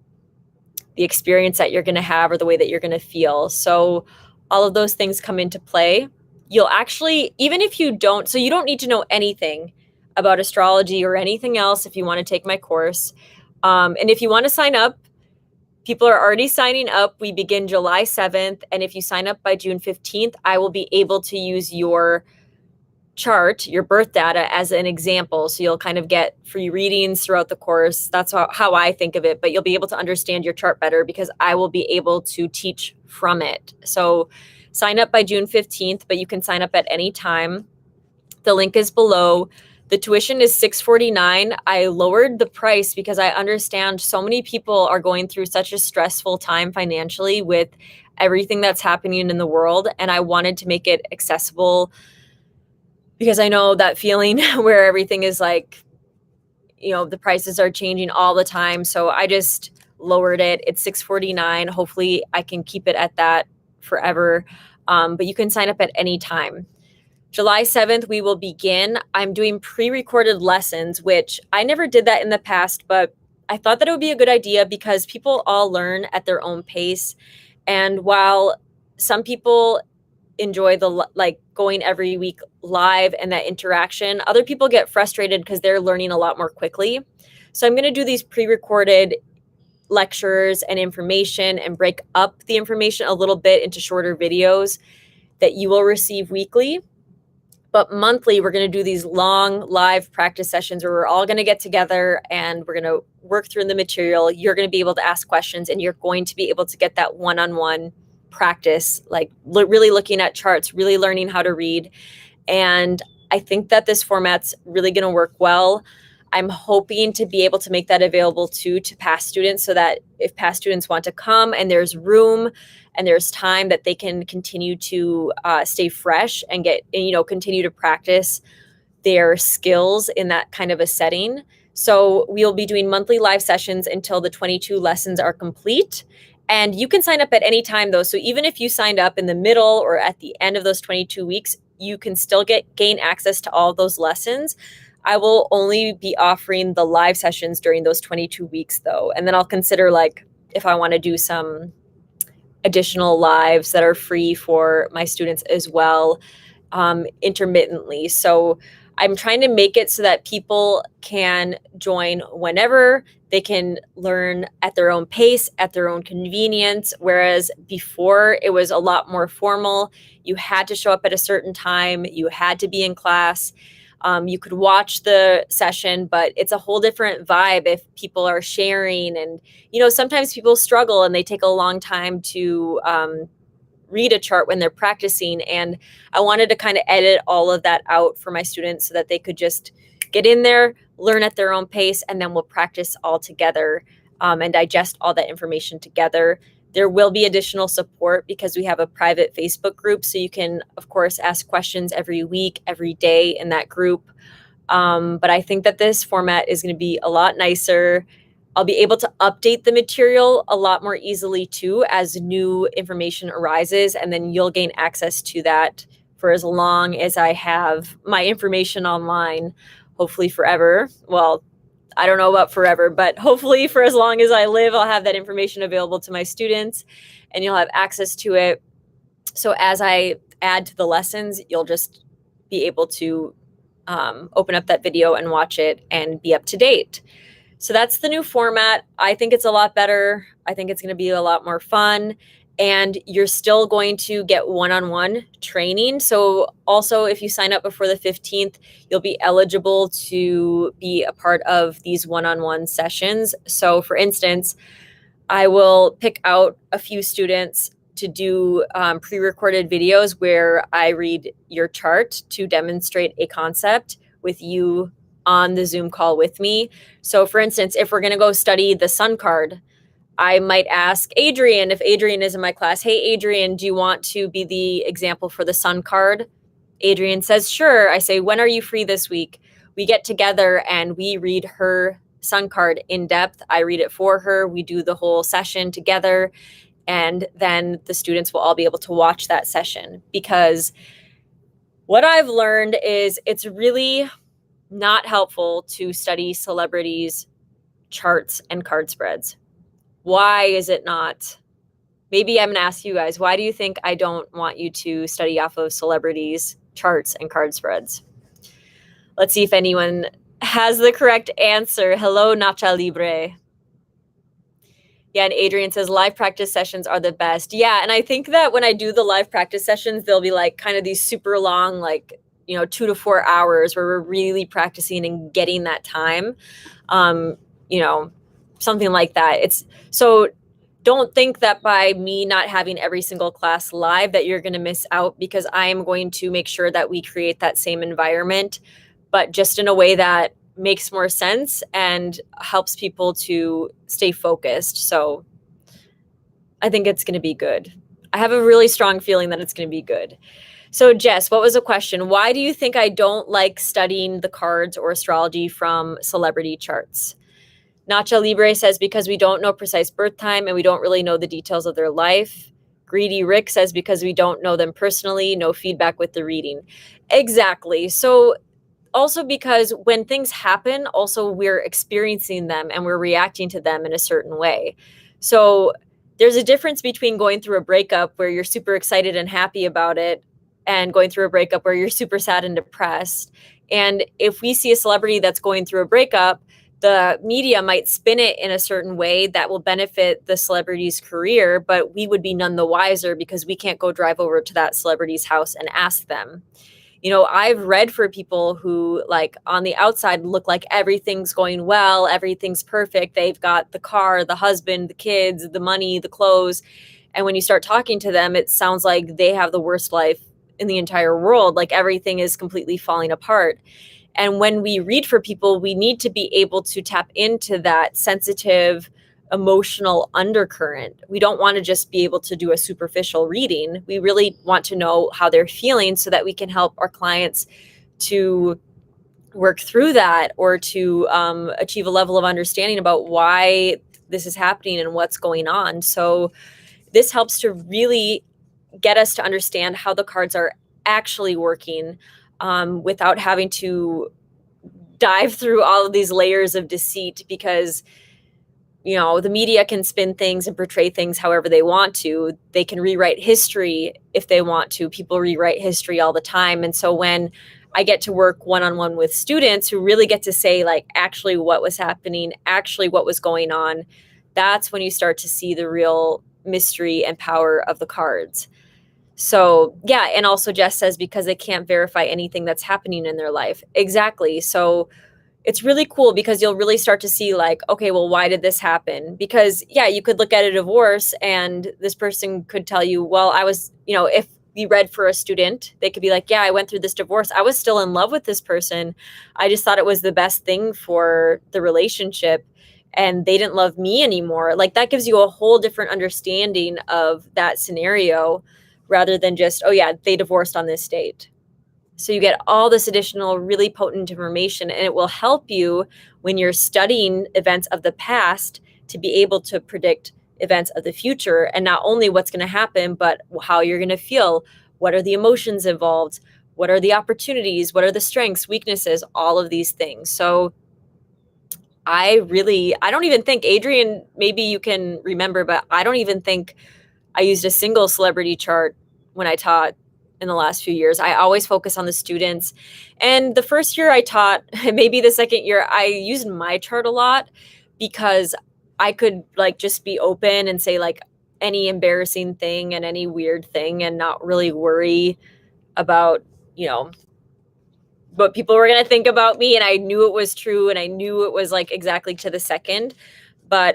the experience that you're going to have or the way that you're going to feel. So all of those things come into play. You'll actually, even if you don't, so you don't need to know anything about astrology or anything else if you want to take my course. And if you want to sign up, people are already signing up. We begin July 7th. And if you sign up by June 15th, I will be able to use your chart, your birth data, as an example. So you'll kind of get free readings throughout the course. That's how I think of it. But you'll be able to understand your chart better because I will be able to teach from it. So sign up by June 15th, but you can sign up at any time. The link is below. The tuition is $649. I lowered the price because I understand so many people are going through such a stressful time financially with everything that's happening in the world. And I wanted to make it accessible because I know that feeling where everything is like, the prices are changing all the time. So I just lowered it. It's $649. Hopefully I can keep it at that forever. But you can sign up at any time. July 7th, we will begin. I'm doing pre-recorded lessons, which I never did that in the past, but I thought that it would be a good idea because people all learn at their own pace. And while some people enjoy the going every week live and that interaction, other people get frustrated because they're learning a lot more quickly. So I'm going to do these pre-recorded lectures and information and break up the information a little bit into shorter videos that you will receive weekly. But monthly, we're going to do these long live practice sessions where we're all going to get together and we're going to work through the material. You're going to be able to ask questions and you're going to be able to get that one-on-one practice, really looking at charts, really learning how to read. And I think that this format's really going to work well. I'm hoping to be able to make that available too to past students so that if past students want to come and there's room and there's time that they can continue to stay fresh and continue to practice their skills in that kind of a setting. So we'll be doing monthly live sessions until the 22 lessons are complete. And you can sign up at any time though. So even if you signed up in the middle or at the end of those 22 weeks, you can still gain access to all of those lessons. I will only be offering the live sessions during those 22 weeks though. And then I'll consider if I want to do some additional lives that are free for my students as well, intermittently. So I'm trying to make it so that people can join whenever. They can learn at their own pace, at their own convenience. Whereas before it was a lot more formal. You had to show up at a certain time. You had to be in class. You could watch the session, but it's a whole different vibe if people are sharing. And, sometimes people struggle and they take a long time to read a chart when they're practicing. And I wanted to kind of edit all of that out for my students so that they could just get in there, learn at their own pace, and then we'll practice all together and digest all that information together. There will be additional support because we have a private Facebook group. So you can, of course, ask questions every week, every day in that group. But I think that this format is going to be a lot nicer. I'll be able to update the material a lot more easily too as new information arises. And then you'll gain access to that for as long as I have my information online, hopefully forever. Well, I don't know about forever, but hopefully for as long as I live, I'll have that information available to my students and you'll have access to it. So as I add to the lessons, you'll just be able to open up that video and watch it and be up to date. So that's the new format. I think it's a lot better. I think it's going to be a lot more fun. And you're still going to get one-on-one training. So also, if you sign up before the 15th, you'll be eligible to be a part of these one-on-one sessions. So for instance, I will pick out a few students to do pre-recorded videos where I read your chart to demonstrate a concept with you on the Zoom call with me. So for instance, if we're going to go study the sun card, I might ask Adrian, if Adrian is in my class, hey, Adrian, do you want to be the example for the sun card? Adrian says, sure. I say, when are you free this week? We get together and we read her sun card in depth. I read it for her. We do the whole session together. And then the students will all be able to watch that session because what I've learned is it's really not helpful to study celebrities' charts and card spreads. Why is it not? Maybe I'm going to ask you guys, why do you think I don't want you to study off of celebrities' charts and card spreads? Let's see if anyone has the correct answer. Hello, Nacha Libre. Yeah, and Adrian says live practice sessions are the best. Yeah, and I think that when I do the live practice sessions, they'll be kind of these super long, 2 to 4 hours where we're really practicing and getting that time. You know, something like that. So don't think that by me not having every single class live that you're going to miss out, because I am going to make sure that we create that same environment, but just in a way that makes more sense and helps people to stay focused. So I think it's going to be good. I have a really strong feeling that it's going to be good. So Jess, what was the question? Why do you think I don't like studying the cards or astrology from celebrity charts? Nacha Libre says, because we don't know precise birth time and we don't really know the details of their life. Greedy Rick says, because we don't know them personally, no feedback with the reading. Exactly. So also because when things happen, also we're experiencing them and we're reacting to them in a certain way. So there's a difference between going through a breakup where you're super excited and happy about it and going through a breakup where you're super sad and depressed. And if we see a celebrity that's going through a breakup, the media might spin it in a certain way that will benefit the celebrity's career, but we would be none the wiser because we can't go drive over to that celebrity's house and ask them. I've read for people who, like, on the outside look like everything's going well, everything's perfect. They've got the car, the husband, the kids, the money, the clothes. And when you start talking to them, it sounds like they have the worst life in the entire world. Like everything is completely falling apart. And when we read for people, we need to be able to tap into that sensitive, emotional undercurrent. We don't want to just be able to do a superficial reading. We really want to know how they're feeling so that we can help our clients to work through that or to achieve a level of understanding about why this is happening and what's going on. So this helps to really get us to understand how the cards are actually working, without having to dive through all of these layers of deceit, because the media can spin things and portray things however they want to. They can rewrite history if they want to. People rewrite history all the time. And so when I get to work one-on-one with students who really get to say, like, actually what was happening, actually what was going on, that's when you start to see the real mystery and power of the cards. So, yeah. And also Jess says, because they can't verify anything that's happening in their life. Exactly. So it's really cool because you'll really start to see, like, okay, well, why did this happen? Because, yeah, you could look at a divorce and this person could tell you, well, I was, if you read for a student, they could be like, yeah, I went through this divorce. I was still in love with this person. I just thought it was the best thing for the relationship, and they didn't love me anymore. Like, that gives you a whole different understanding of that scenario, rather than just, oh yeah, they divorced on this date. So you get all this additional really potent information, and it will help you when you're studying events of the past to be able to predict events of the future, and not only what's going to happen, but how you're going to feel. What are the emotions involved? What are the opportunities? What are the strengths, weaknesses, all of these things. So I don't even think, Adrian, maybe you can remember, but I don't even think I used a single celebrity chart when I taught in the last few years. I always focus on the students. And the first year I taught, maybe the second year, I used my chart a lot because I could, like, just be open and say, like, any embarrassing thing and any weird thing and not really worry about, what people were going to think about me. And I knew it was true, and I knew it was, like, exactly to the second. But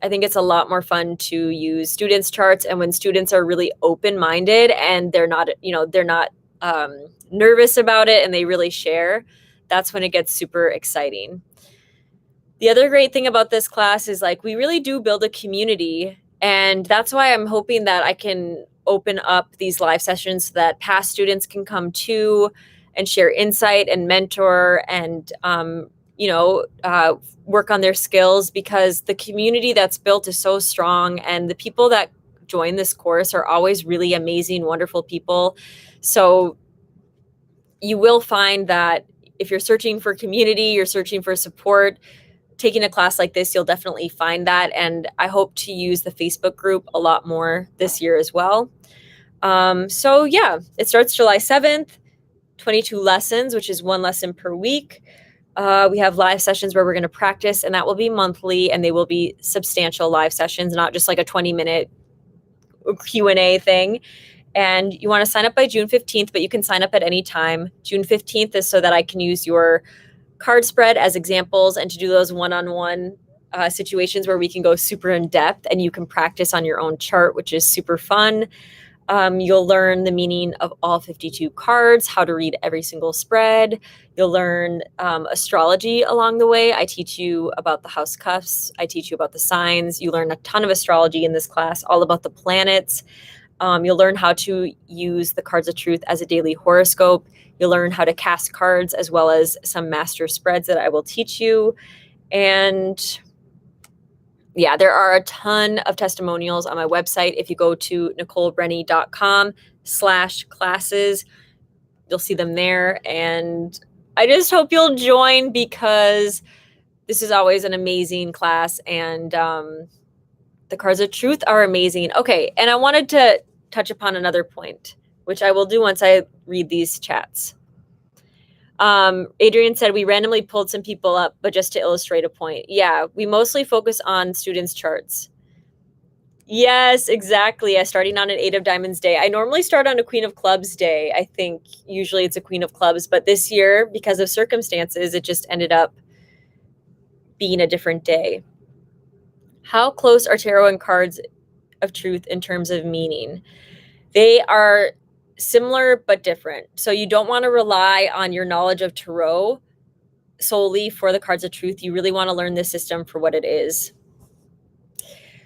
I think it's a lot more fun to use students' charts, and when students are really open-minded and they're not nervous about it and they really share, that's when it gets super exciting. The other great thing about this class is, like, we really do build a community, and that's why I'm hoping that I can open up these live sessions so that past students can come too and share insight and mentor and work on their skills, because the community that's built is so strong, and the people that join this course are always really amazing, wonderful people. So you will find that if you're searching for community, you're searching for support, taking a class like this, you'll definitely find that. And I hope to use the Facebook group a lot more this year as well. So yeah, it starts July 7th, 22 lessons, which is 1 lesson per week. We have live sessions where we're going to practice, and that will be monthly, and they will be substantial live sessions, not just like a 20-minute Q&A thing. And you want to sign up by June 15th, but you can sign up at any time. June 15th is so that I can use your card spread as examples and to do those one-on-one situations where we can go super in depth and you can practice on your own chart, which is super fun. You'll learn the meaning of all 52 cards, how to read every single spread. You'll learn astrology along the way. I teach you about the house cuffs. I teach you about the signs. You learn a ton of astrology in this class, all about the planets. You'll learn how to use the cards of truth as a daily horoscope. You'll learn how to cast cards as well as some master spreads that I will teach you. And yeah, there are a ton of testimonials on my website. If you go to NicoleBrenny.com/classes, you'll see them there. And I just hope you'll join because this is always an amazing class. And the cards of truth are amazing. Okay, and I wanted to touch upon another point, which I will do once I read these chats. Adrian said we randomly pulled some people up, but just to illustrate a point. Yeah, we mostly focus on students' charts. Yes, exactly. Starting on an 8 of Diamonds day. I normally start on a Queen of Clubs day. I think usually it's a Queen of Clubs, but this year, because of circumstances, it just ended up being a different day. How close are tarot and cards of truth in terms of meaning? They are similar but different. So you don't want to rely on your knowledge of tarot solely for the cards of truth. You really want to learn this system for what it is.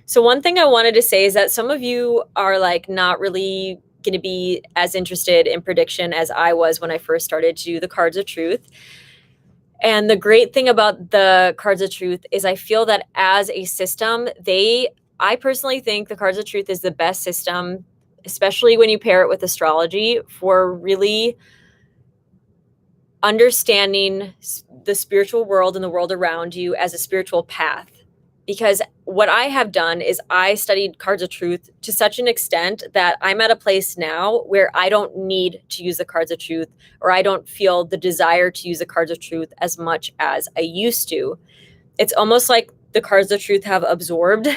So one thing I wanted to say is that some of you are like not really going to be as interested in prediction as I was when I first started to do the cards of truth. And the great thing about the cards of truth is I feel that as a system, I personally think the cards of truth is the best system, especially when you pair it with astrology, for really understanding the spiritual world and the world around you as a spiritual path. Because what I have done is I studied cards of truth to such an extent that I'm at a place now where I don't need to use the cards of truth, or I don't feel the desire to use the cards of truth as much as I used to. It's almost like the cards of truth have absorbed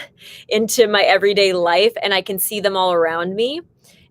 into my everyday life and I can see them all around me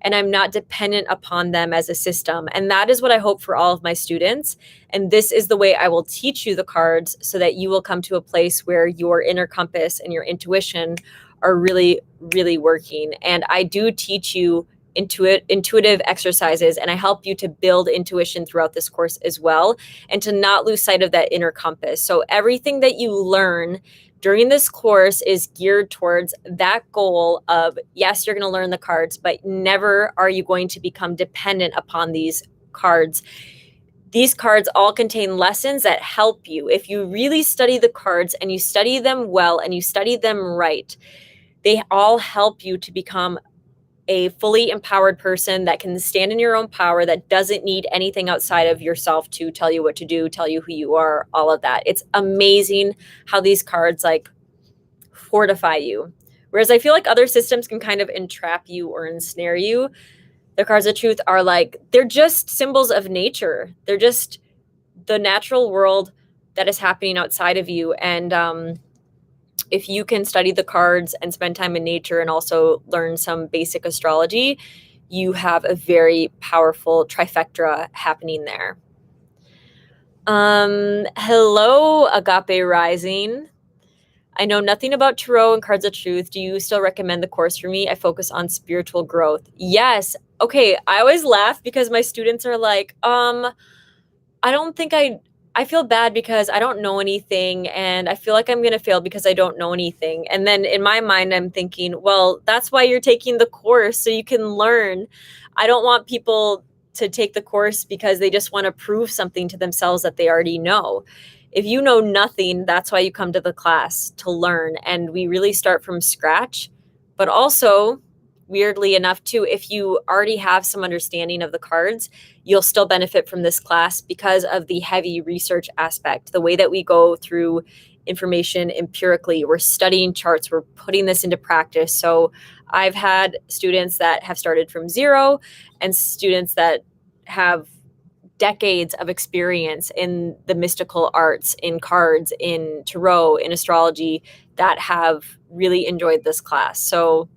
and I'm not dependent upon them as a system. And that is what I hope for all of my students. And this is the way I will teach you the cards so that you will come to a place where your inner compass and your intuition are really, really working. And I do teach you intuitive exercises, and I help you to build intuition throughout this course as well, and to not lose sight of that inner compass. So everything that you learn during this course is geared towards that goal of, yes, you're going to learn the cards, but never are you going to become dependent upon these cards. These cards all contain lessons that help you. If you really study the cards and you study them well and you study them right, they all help you to become a fully empowered person that can stand in your own power, that doesn't need anything outside of yourself to tell you what to do, tell you who you are, all of that. It's amazing how these cards like fortify you. Whereas I feel like other systems can kind of entrap you or ensnare you. The cards of truth are like, they're just symbols of nature. They're just the natural world that is happening outside of you. And if you can study the cards and spend time in nature and also learn some basic astrology, you have a very powerful trifecta happening there. Hello, Agape Rising. I know nothing about tarot and cards of truth. Do you still recommend the course for me? I focus on spiritual growth. Yes. Okay. I always laugh because my students are like, I don't think I feel bad because I don't know anything, and I feel like I'm going to fail because I don't know anything. And then in my mind, I'm thinking, well, that's why you're taking the course, so you can learn. I don't want people to take the course because they just want to prove something to themselves that they already know. If you know nothing, that's why you come to the class, to learn. And we really start from scratch. But also, weirdly enough, too, if you already have some understanding of the cards, you'll still benefit from this class because of the heavy research aspect, the way that we go through information empirically. We're studying charts, we're putting this into practice. So I've had students that have started from zero and students that have decades of experience in the mystical arts, in cards, in tarot, in astrology, that have really enjoyed this class. So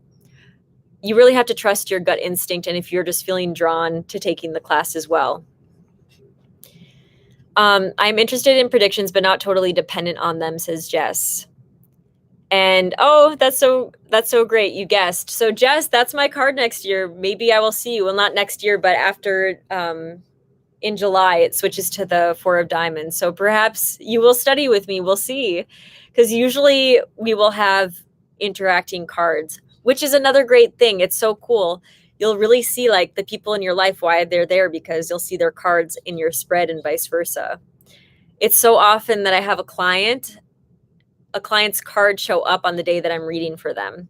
you really have to trust your gut instinct and if you're just feeling drawn to taking the class as well. I'm interested in predictions, but not totally dependent on them, says Jess. And that's so great. You guessed. So Jess, that's my card next year. Maybe I will see you. Well, not next year, but after in July, it switches to the Four of Diamonds. So perhaps you will study with me. We'll see. Because usually we will have interacting cards, which is another great thing. It's so cool. You'll really see like the people in your life, why they're there, because you'll see their cards in your spread and vice versa. It's so often that I have a client's card show up on the day that I'm reading for them.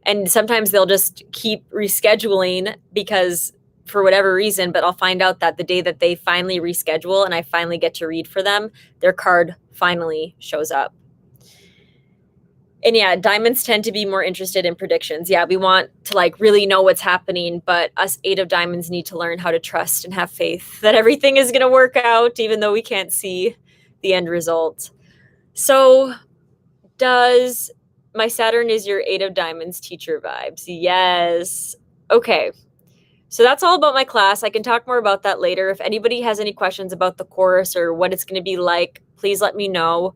And sometimes they'll just keep rescheduling because for whatever reason, but I'll find out that the day that they finally reschedule and I finally get to read for them, their card finally shows up. And yeah, diamonds tend to be more interested in predictions. Yeah, we want to like really know what's happening, but us 8 of diamonds need to learn how to trust and have faith that everything is going to work out, even though we can't see the end result. So does my Saturn is your 8 of diamonds teacher vibes? Yes. Okay. So that's all about my class. I can talk more about that later. If anybody has any questions about the course or what it's going to be like, please let me know.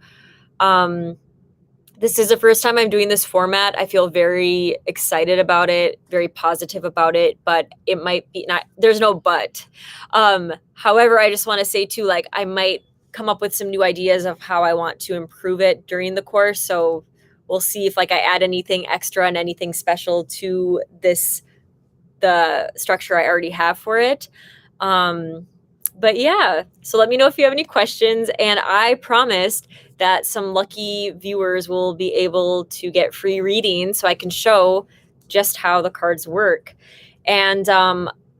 This is the first time I'm doing this format. I feel very excited about it, very positive about it, but it might be not, there's no but. However, I just want to say too, like I might come up with some new ideas of how I want to improve it during the course. So we'll see if like I add anything extra and anything special to the structure I already have for it. But yeah, so let me know if you have any questions. And I promised that some lucky viewers will be able to get free readings so I can show just how the cards work. And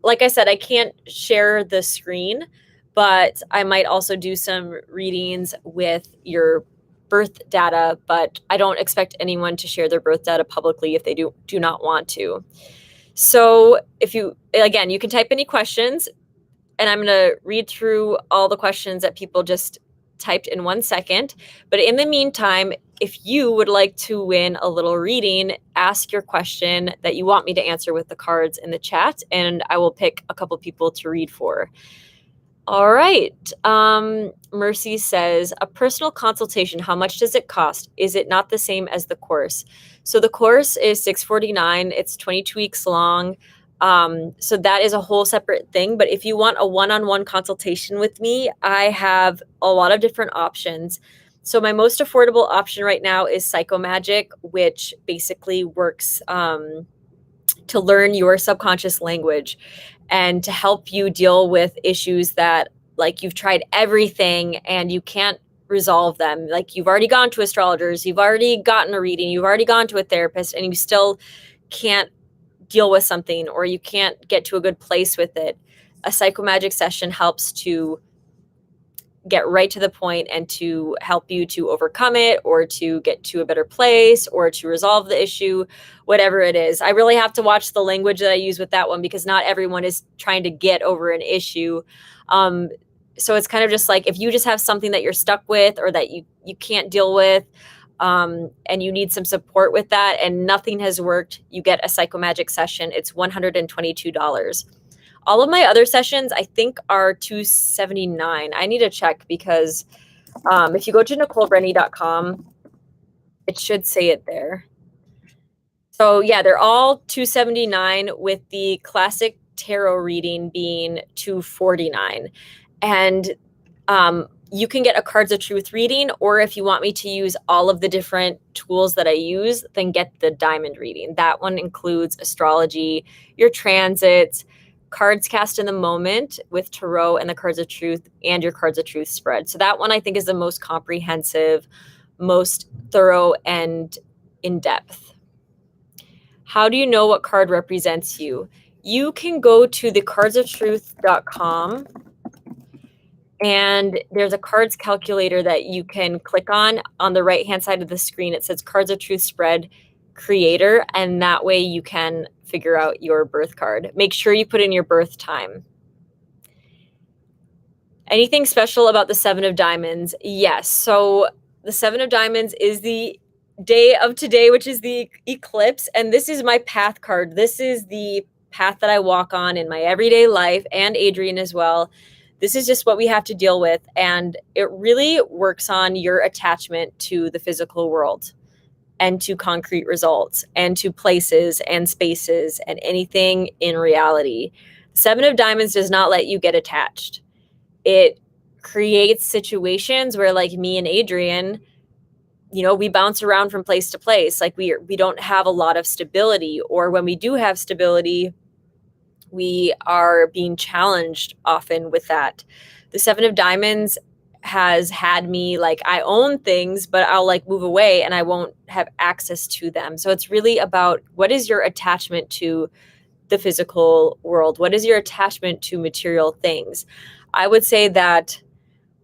like I said, I can't share the screen, but I might also do some readings with your birth data, but I don't expect anyone to share their birth data publicly if they do not want to. So if you can type any questions, and I'm going to read through all the questions that people just typed in 1 second. But in the meantime, if you would like to win a little reading, ask your question that you want me to answer with the cards in the chat, and I will pick a couple people to read for. All right. Mercy says, a personal consultation, how much does it cost? Is it not the same as the course? So the course is $649. It's 22 weeks long. So that is a whole separate thing. But if you want a one-on-one consultation with me, I have a lot of different options. So my most affordable option right now is Psychomagic, which basically works to learn your subconscious language and to help you deal with issues that like you've tried everything and you can't resolve them. Like you've already gone to astrologers, you've already gotten a reading, you've already gone to a therapist, and you still can't deal with something or you can't get to a good place with it. A Psychomagic session helps to get right to the point and to help you to overcome it or to get to a better place or to resolve the issue, whatever it is. I really have to watch the language that I use with that one because not everyone is trying to get over an issue. So it's kind of just like if you just have something that you're stuck with or that you can't deal with, and you need some support with that and nothing has worked, you get a Psychomagic session. It's $122. All of my other sessions, I think, are $279. I need to check because if you go to NicoleBrenny.com, it should say it there. So yeah, they're all $279 with the classic tarot reading being $249. And you can get a Cards of Truth reading, or if you want me to use all of the different tools that I use, then get the diamond reading. That one includes astrology, your transits, cards cast in the moment with tarot and the Cards of Truth, and your Cards of Truth spread. So that one I think is the most comprehensive, most thorough, and in-depth. How do you know what card represents you? You can go to the cardsoftruth.com and there's a cards calculator that you can click on the right-hand side of the screen. It says Cards of Truth Spread Creator, and that way you can figure out your birth card. Make sure you put in your birth time. Anything special about the Seven of Diamonds? Yes. So the Seven of Diamonds is the day of today, which is the eclipse. And this is my path card. This is the path that I walk on in my everyday life, and Adrian as well. This is just what we have to deal with. And it really works on your attachment to the physical world and to concrete results and to places and spaces and anything in reality. Seven of Diamonds does not let you get attached. It creates situations where, like me and Adrian, we bounce around from place to place. Like we don't have a lot of stability, or when we do have stability, we are being challenged often with that. The Seven of Diamonds has had me like, I own things, but I'll like move away and I won't have access to them. So it's really about, what is your attachment to the physical world? What is your attachment to material things? I would say that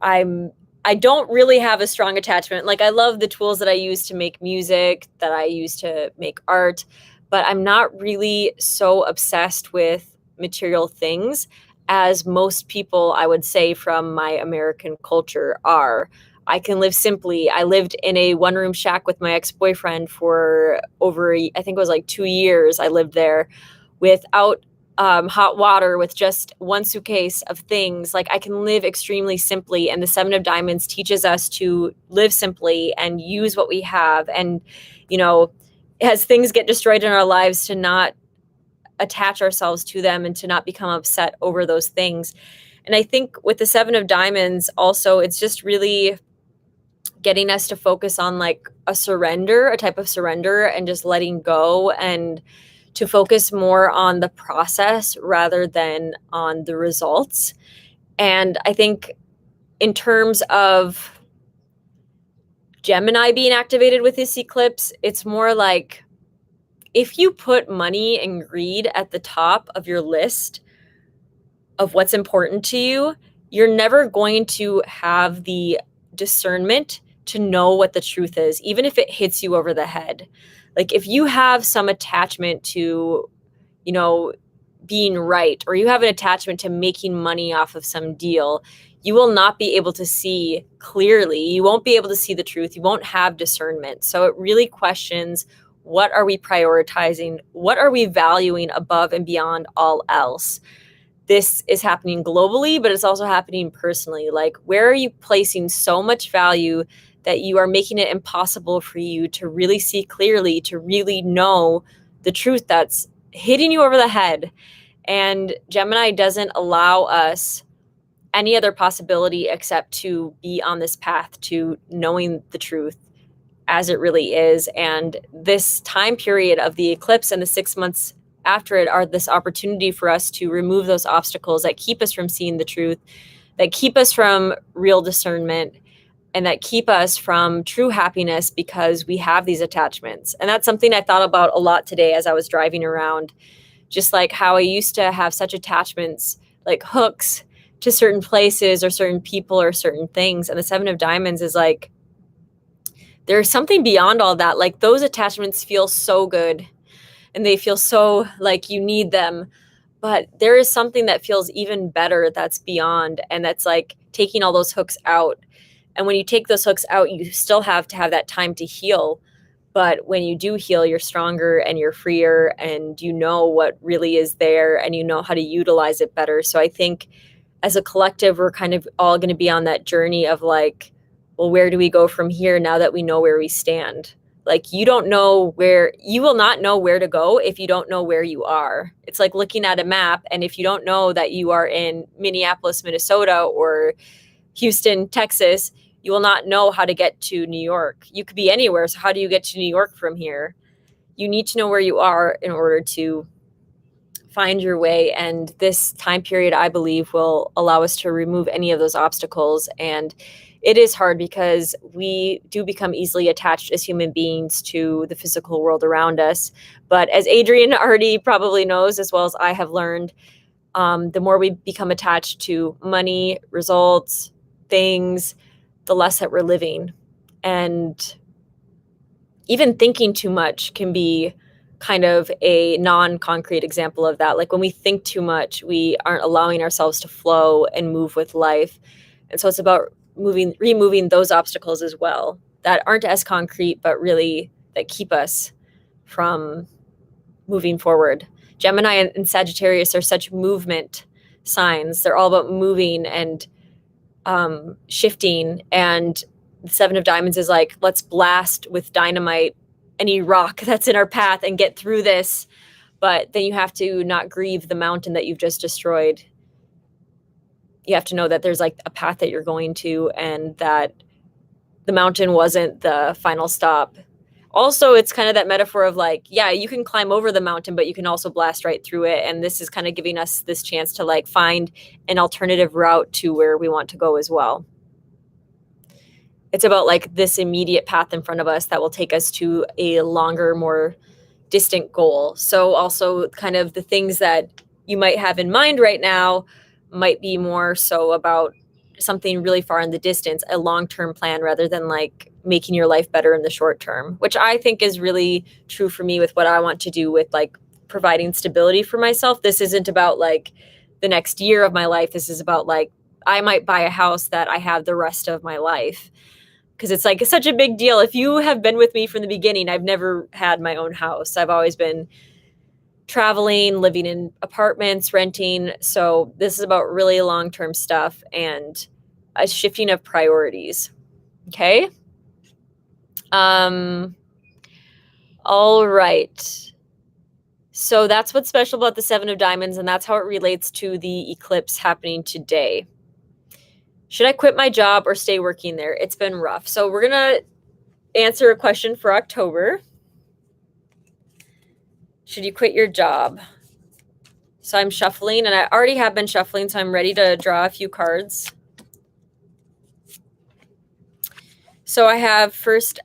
I don't really have a strong attachment. Like, I love the tools that I use to make music, that I use to make art, but I'm not really so obsessed with material things as most people, I would say, from my American culture are. I can live simply. I lived in a one-room shack with my ex-boyfriend for over, I think it was like 2 years. I lived there without hot water, with just one suitcase of things. Like, I can live extremely simply, and the Seven of Diamonds teaches us to live simply and use what we have. And as things get destroyed in our lives, to not attach ourselves to them and to not become upset over those things. And I think with the Seven of Diamonds also, it's just really getting us to focus on like a type of surrender, and just letting go, and to focus more on the process rather than on the results. And I think in terms of Gemini being activated with this eclipse, it's more like, if you put money and greed at the top of your list of what's important to you, you're never going to have the discernment to know what the truth is, even if it hits you over the head. Like, if you have some attachment to, being right, or you have an attachment to making money off of some deal, you will not be able to see clearly. You won't be able to see the truth. You won't have discernment. So it really questions, what are we prioritizing? What are we valuing above and beyond all else? This is happening globally, but it's also happening personally. Like, where are you placing so much value that you are making it impossible for you to really see clearly, to really know the truth that's hitting you over the head? And Gemini doesn't allow us any other possibility except to be on this path to knowing the truth as it really is. And this time period of the eclipse and the 6 months after it are this opportunity for us to remove those obstacles that keep us from seeing the truth, that keep us from real discernment, and that keep us from true happiness, because we have these attachments. And that's something I thought about a lot today as I was driving around, just like how I used to have such attachments, like hooks to certain places or certain people or certain things. And the Seven of Diamonds is like, there's something beyond all that. Like, those attachments feel so good and they feel so like you need them. But there is something that feels even better that's beyond, and that's like taking all those hooks out. And when you take those hooks out, you still have to have that time to heal. But when you do heal, you're stronger and you're freer, and you know what really is there, and you know how to utilize it better. So I think as a collective, we're kind of all going to be on that journey of like, well, where do we go from here now that we know where we stand? Like, you will not know where to go if you don't know where you are. It's like looking at a map, and if you don't know that you are in Minneapolis, Minnesota, or Houston, Texas, you will not know how to get to New York. You could be anywhere. So how do you get to New York from here? You need to know where you are in order to find your way. And this time period, I believe, will allow us to remove any of those obstacles. And it is hard because we do become easily attached as human beings to the physical world around us. But as Adrian already probably knows, as well as I have learned, the more we become attached to money, results, things, the less that we're living. And even thinking too much can be kind of a non-concrete example of that. Like, when we think too much, we aren't allowing ourselves to flow and move with life. And so it's about removing those obstacles as well. that aren't as concrete, but really that keep us from moving forward. Gemini and Sagittarius are such movement signs. They're all about moving and shifting. And the Seven of Diamonds is like, let's blast with dynamite any rock that's in our path and get through this. But then you have to not grieve the mountain that you've just destroyed. You have to know that there's like a path that you're going to, and that the mountain wasn't the final stop. Also, it's kind of that metaphor of like, yeah, you can climb over the mountain, but you can also blast right through it. And this is kind of giving us this chance to like find an alternative route to where we want to go as well. It's about like this immediate path in front of us that will take us to a longer, more distant goal. So also kind of the things that you might have in mind right now might be more so about something really far in the distance, a long-term plan, rather than like making your life better in the short term, which I think is really true for me with what I want to do with like providing stability for myself. This isn't about like the next year of my life. This is about like, I might buy a house that I have the rest of my life, because it's like such a big deal. If you have been with me from the beginning, I've never had my own house. I've always been traveling, living in apartments, renting. So this is about really long-term stuff and a shifting of priorities. Okay. All right. So that's what's special about the Seven of Diamonds, and that's how it relates to the eclipse happening today. Should I quit my job or stay working there? It's been rough. So we're going to answer a question for October. Should you quit your job? So I'm shuffling, and I already have been shuffling, so I'm ready to draw a few cards. So I have first,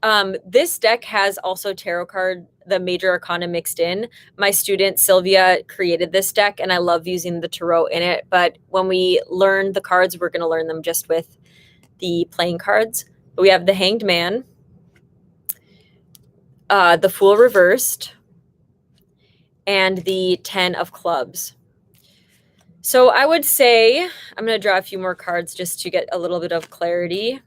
this deck has also tarot card, the major arcana mixed in. My student Sylvia created this deck, and I love using the tarot in it. But when we learn the cards, we're going to learn them just with the playing cards. We have the Hanged Man, the Fool reversed, and the 10 of Clubs. So I would say, I'm going to draw a few more cards just to get a little bit of clarity.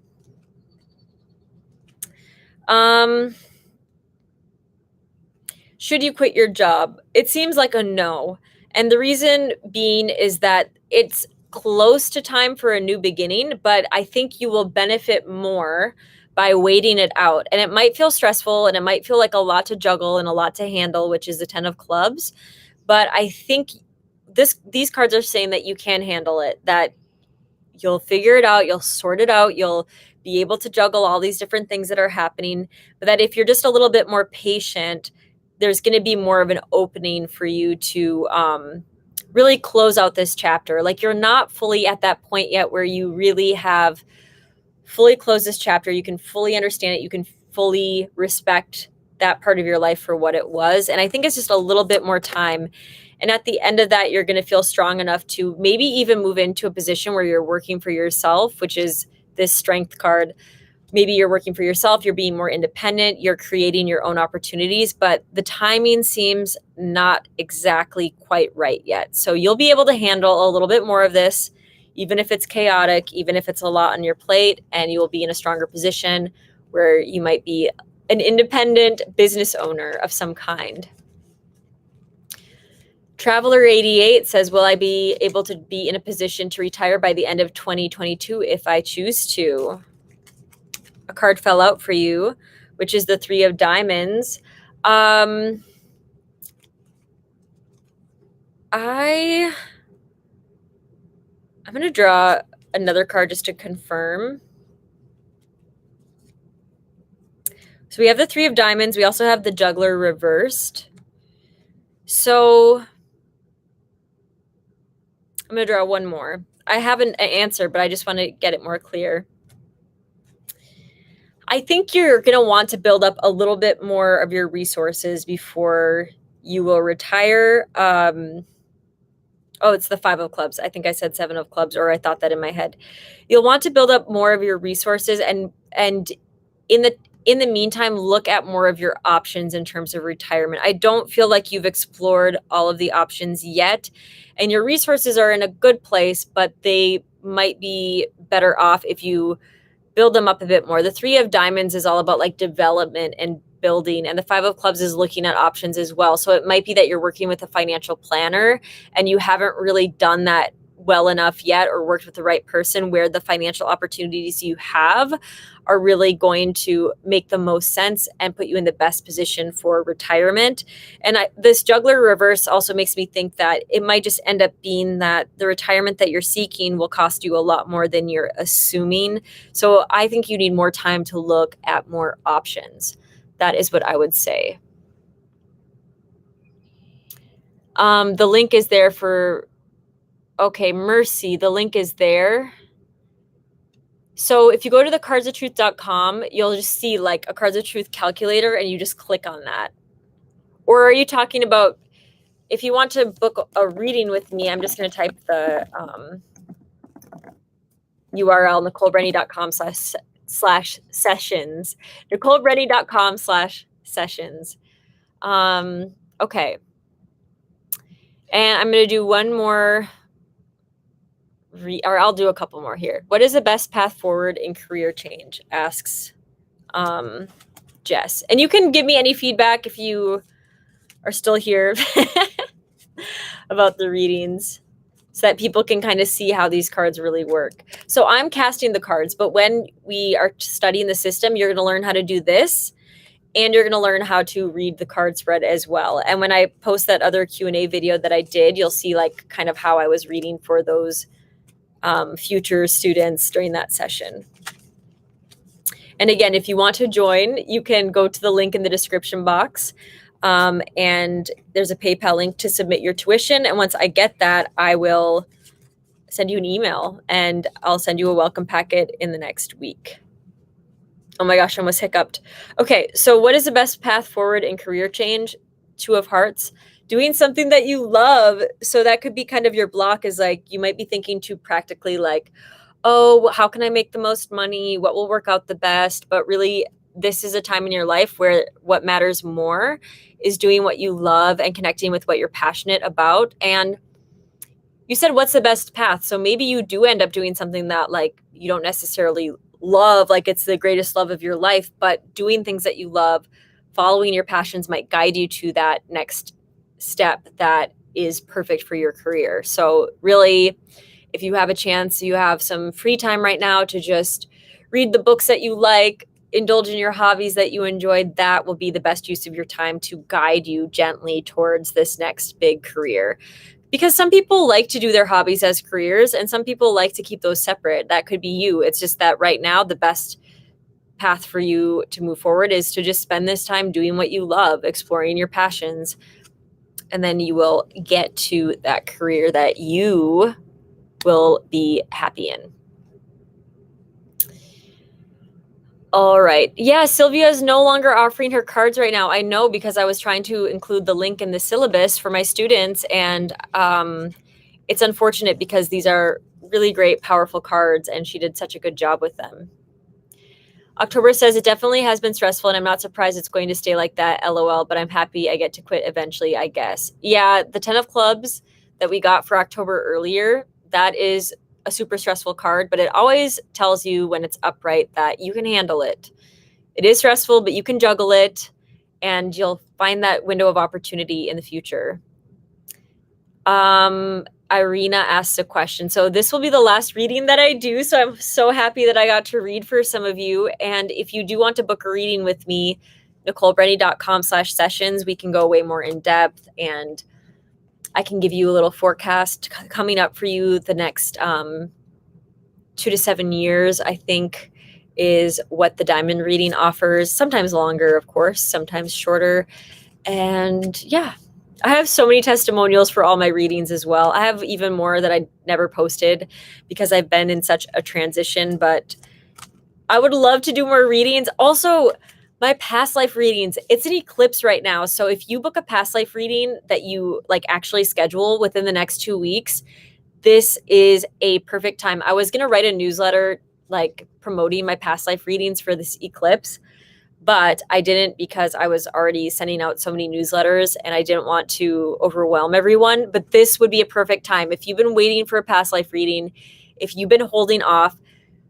Should you quit your job? It seems like a no. And the reason being is that it's close to time for a new beginning, but I think you will benefit more by waiting it out. And it might feel stressful, and it might feel like a lot to juggle and a lot to handle, which is the 10 of Clubs. But I think these cards are saying that you can handle it, that you'll figure it out, you'll sort it out, you'll be able to juggle all these different things that are happening, but that if you're just a little bit more patient, there's going to be more of an opening for you to really close out this chapter. Like, you're not fully at that point yet where you really have fully closed this chapter. You can fully understand it. You can fully respect that part of your life for what it was. And I think it's just a little bit more time. And at the end of that, you're going to feel strong enough to maybe even move into a position where you're working for yourself, which is this Strength card. Maybe you're working for yourself, you're being more independent, you're creating your own opportunities, but the timing seems not exactly quite right yet. So you'll be able to handle a little bit more of this, even if it's chaotic, even if it's a lot on your plate, and you will be in a stronger position where you might be an independent business owner of some kind. Traveler 88 says, will I be able to be in a position to retire by the end of 2022 if I choose to? A card fell out for you, which is the 3 of Diamonds. I'm going to draw another card just to confirm. So we have the 3 of Diamonds. We also have the Juggler reversed. So I'm going to draw one more. I have an answer, but I just want to get it more clear. I think you're going to want to build up a little bit more of your resources before you will retire. Oh, it's the 5 of Clubs. I think I said 7 of Clubs, or I thought that in my head. You'll want to build up more of your resources, and in the meantime, look at more of your options in terms of retirement. I don't feel like you've explored all of the options yet, and your resources are in a good place, but they might be better off if you build them up a bit more. The Three of Diamonds is all about like development and building, and the Five of Clubs is looking at options as well. So it might be that you're working with a financial planner and you haven't really done that well enough yet, or worked with the right person where the financial opportunities you have are really going to make the most sense and put you in the best position for retirement. And this juggler reverse also makes me think that it might just end up being that the retirement that you're seeking will cost you a lot more than you're assuming. So I think you need more time to look at more options. That is what I would say. The link is there for, okay, Mercy, the link is there. So if you go to the cardsoftruth.com, you'll just see like a Cards of Truth calculator and you just click on that. Or are you talking about, if you want to book a reading with me, I'm just going to type the URL, NicoleBrenny.com/sessions. NicoleBrenny.com/sessions. Okay. And I'm going to do one more, or I'll do a couple more here. What is the best path forward in career change? Asks Jess. And you can give me any feedback if you are still here about the readings, so that people can kind of see how these cards really work. So I'm casting the cards, but when we are studying the system, you're going to learn how to do this, and you're going to learn how to read the card spread as well. And when I post that other Q&A video that I did, you'll see like kind of how I was reading for those future students during that session. And again, if you want to join, you can go to the link in the description box. And there's a PayPal link to submit your tuition. And once I get that, I will send you an email and I'll send you a welcome packet in the next week. Oh my gosh, I almost hiccuped. Okay, so what is the best path forward in career change? Two of Hearts. Doing something that you love. So that could be kind of your block, is like you might be thinking too practically, like, oh, how can I make the most money? What will work out the best? But really, this is a time in your life where what matters more is doing what you love and connecting with what you're passionate about. And you said, what's the best path? So maybe you do end up doing something that like you don't necessarily love, like it's the greatest love of your life, but doing things that you love, following your passions might guide you to that next step that is perfect for your career. So really, if you have a chance, you have some free time right now to just read the books that you like, indulge in your hobbies that you enjoyed, that will be the best use of your time to guide you gently towards this next big career. Because some people like to do their hobbies as careers and some people like to keep those separate. That could be you. It's just that right now, the best path for you to move forward is to just spend this time doing what you love, exploring your passions, and then you will get to that career that you will be happy in. All right. Yeah, Sylvia is no longer offering her cards right now. I know, because I was trying to include the link in the syllabus for my students, and it's unfortunate because these are really great, powerful cards, and she did such a good job with them. October says, it definitely has been stressful, and I'm not surprised it's going to stay like that, LOL, but I'm happy I get to quit eventually, I guess. Yeah, the 10 of Clubs that we got for October earlier, that is a super stressful card, but it always tells you when it's upright that you can handle it. It is stressful, but you can juggle it, and you'll find that window of opportunity in the future. Irina asks a question. So this will be the last reading that I do. So I'm so happy that I got to read for some of you. And if you do want to book a reading with me, NicoleBrenny.com/sessions, we can go way more in depth, and I can give you a little forecast coming up for you the next 2 to 7 years, I think, is what the diamond reading offers. Sometimes longer, of course, sometimes shorter. And yeah, I have so many testimonials for all my readings as well. I have even more that I never posted because I've been in such a transition, but I would love to do more readings. Also, my past life readings, it's an eclipse right now. So if you book a past life reading that you like actually schedule within the next 2 weeks, this is a perfect time. I was going to write a newsletter like promoting my past life readings for this eclipse, but I didn't because I was already sending out so many newsletters and I didn't want to overwhelm everyone. But this would be a perfect time. If you've been waiting for a past life reading, if you've been holding off,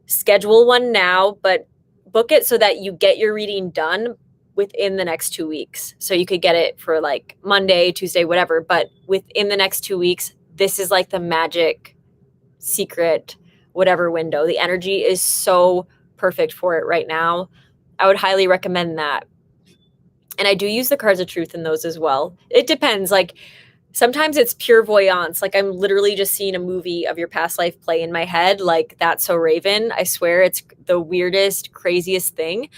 schedule one now, but book it so that you get your reading done within the next 2 weeks. So you could get it for like Monday, Tuesday, whatever, but within the next 2 weeks, this is like the magic secret, whatever window. The energy is so perfect for it right now. I would highly recommend that. And I do use the cards of truth in those as well. It depends. Like sometimes it's pure voyance. Like I'm literally just seeing a movie of your past life play in my head. Like That's So Raven. I swear it's the weirdest, craziest thing.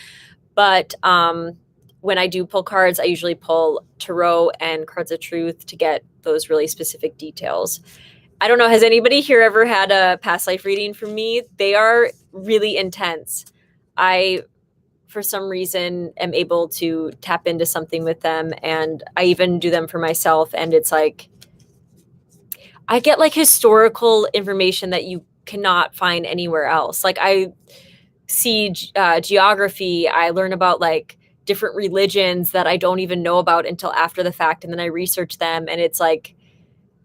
But when I do pull cards, I usually pull tarot and cards of truth to get those really specific details. I don't know. Has anybody here ever had a past life reading from me? They are really intense. I, for some reason, am able to tap into something with them. And I even do them for myself. And it's like, I get like historical information that you cannot find anywhere else. Like I see geography. I learn about like different religions that I don't even know about until after the fact. And then I research them and it's like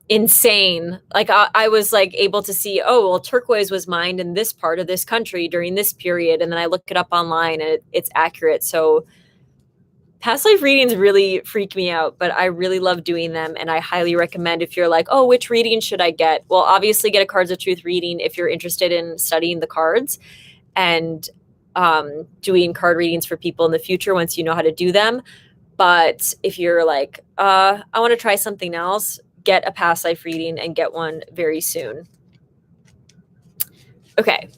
insane. Like I was like able to see, oh, well, turquoise was mined in this part of this country during this period. And then I look it up online and it's accurate. So past life readings really freak me out, but I really love doing them. And I highly recommend if you're like, oh, which reading should I get? Well, obviously get a Cards of Truth reading if you're interested in studying the cards and doing card readings for people in the future once you know how to do them. But if you're like, I want to try something else, get a past life reading and get one very soon. Okay.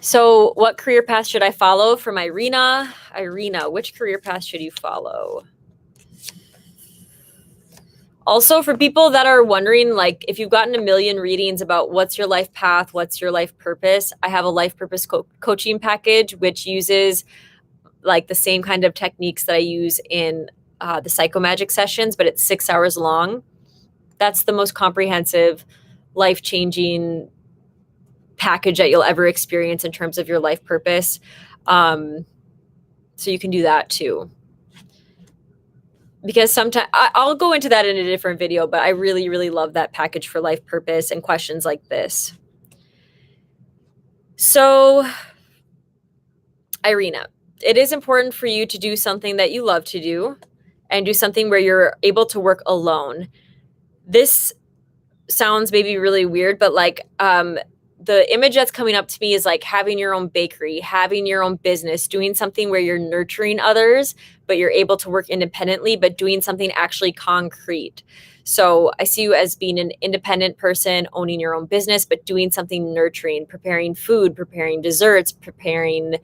So what career path should I follow from Irina? Irina, which career path should you follow? Also, for people that are wondering, like if you've gotten a million readings about what's your life path, what's your life purpose, I have a life purpose coaching package, which uses like the same kind of techniques that I use in the Psychomagic sessions, but it's 6 hours long. That's the most comprehensive, life-changing package that you'll ever experience in terms of your life purpose. So you can do that too. Because sometimes I'll go into that in a different video, but I really, really love that package for life purpose and questions like this. So, Irina, it is important for you to do something that you love to do and do something where you're able to work alone. This sounds maybe really weird, but like the image that's coming up to me is like having your own bakery, having your own business, doing something where you're nurturing others, but you're able to work independently, but doing something actually concrete. So I see you as being an independent person, owning your own business, but doing something nurturing, preparing food, preparing desserts, preparing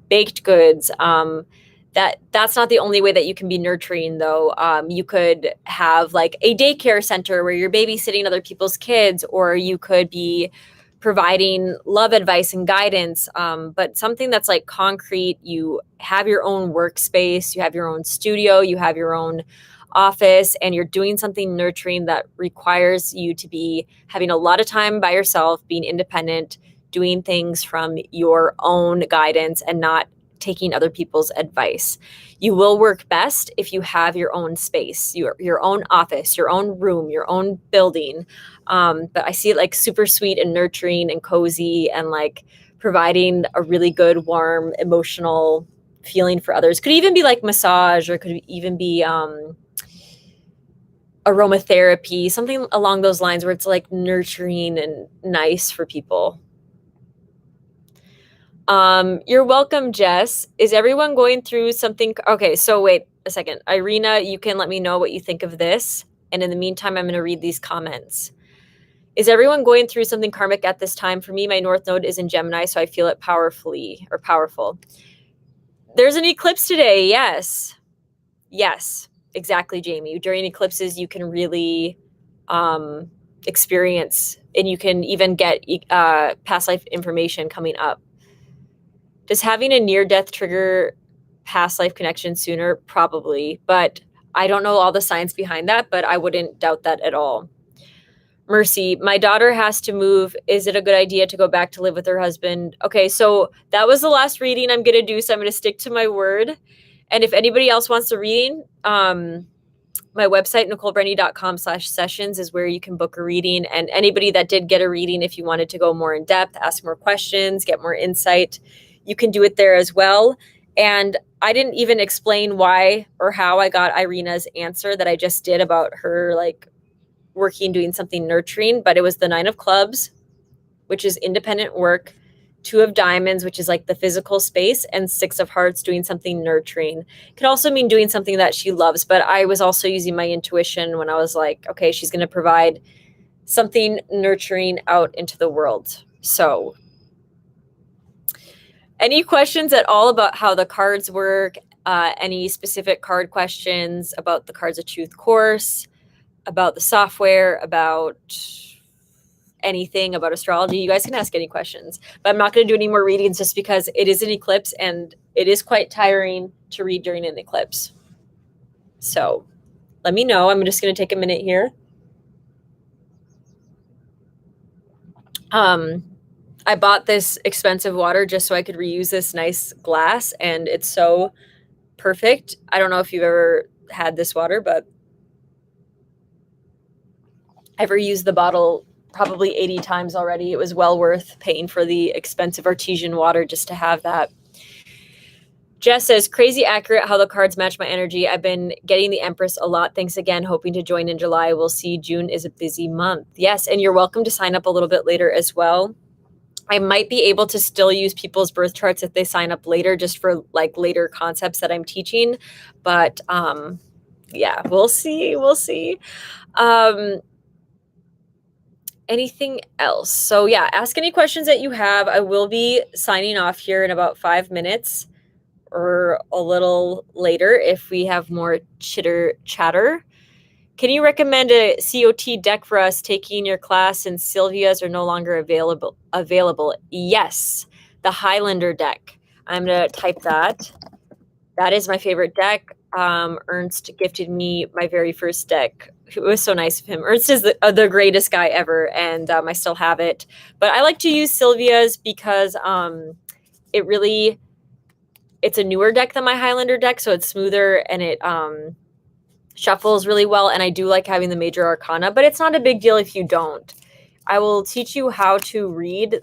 baked goods. That's not the only way that you can be nurturing, though. You could have like a daycare center where you're babysitting other people's kids, or you could be providing love advice and guidance, but something that's like concrete. You have your own workspace, you have your own studio, you have your own office, and you're doing something nurturing that requires you to be having a lot of time by yourself, being independent, doing things from your own guidance and not taking other people's advice. You will work best if you have your own space, your own office, your own room, your own building. But I see it like super sweet and nurturing and cozy and like providing a really good, warm, emotional feeling for others. Could even be like massage, or could even be aromatherapy, something along those lines where it's like nurturing and nice for people. You're welcome, Jess. Is everyone going through something? Okay, so wait a second. Irina, you can let me know what you think of this. And in the meantime, I'm going to read these comments. Is everyone going through something karmic at this time? For me, my North Node is in Gemini, so I feel it powerful. There's an eclipse today. Yes, exactly, Jamie. During eclipses, you can really experience, and you can even get past life information coming up. Does having a near-death trigger past life connection sooner? Probably, but I don't know all the science behind that, but I wouldn't doubt that at all. Mercy, my daughter has to move. Is it a good idea to go back to live with her husband? Okay, so that was the last reading I'm going to do, so I'm going to stick to my word. And if anybody else wants a reading, my website, NicoleBrenny.com/sessions is where you can book a reading. And anybody that did get a reading, if you wanted to go more in depth, ask more questions, get more insight, you can do it there as well. And I didn't even explain why or how I got Irina's answer that I just did about her like working, doing something nurturing, but it was the 9 of clubs, which is independent work, 2 of diamonds, which is like the physical space, and 6 of hearts, doing something nurturing. It could also mean doing something that she loves, but I was also using my intuition when I was like, okay, she's going to provide something nurturing out into the world. So any questions at all about how the cards work? Any specific card questions about the Cards of Truth course, about the software, about anything about astrology? You guys can ask any questions, but I'm not going to do any more readings just because it is an eclipse and it is quite tiring to read during an eclipse. So let me know. I'm just going to take a minute here. I bought this expensive water just so I could reuse this nice glass, and it's so perfect. I don't know if you've ever had this water, but I've reused the bottle probably 80 times already. It was well worth paying for the expensive artesian water just to have that. Jess says, crazy accurate how the cards match my energy. I've been getting the Empress a lot. Thanks again. Hoping to join in July. We'll see. June is a busy month. Yes, and you're welcome to sign up a little bit later as well. I might be able to still use people's birth charts if they sign up later, just for like later concepts that I'm teaching. But yeah, we'll see. We'll see. Anything else? So yeah, ask any questions that you have. I will be signing off here in about 5 minutes or a little later if we have more chitter chatter. Can you recommend a COT deck for us? Taking your class and Sylvia's are no longer available. Yes, the Highlander deck. I'm going to type that. That is my favorite deck. Ernst gifted me my very first deck. It was so nice of him. Ernst is the greatest guy ever, and I still have it. But I like to use Sylvia's because it's a newer deck than my Highlander deck, so it's smoother and it shuffles really well, and I do like having the major arcana, but it's not a big deal if you don't. I will teach you how to read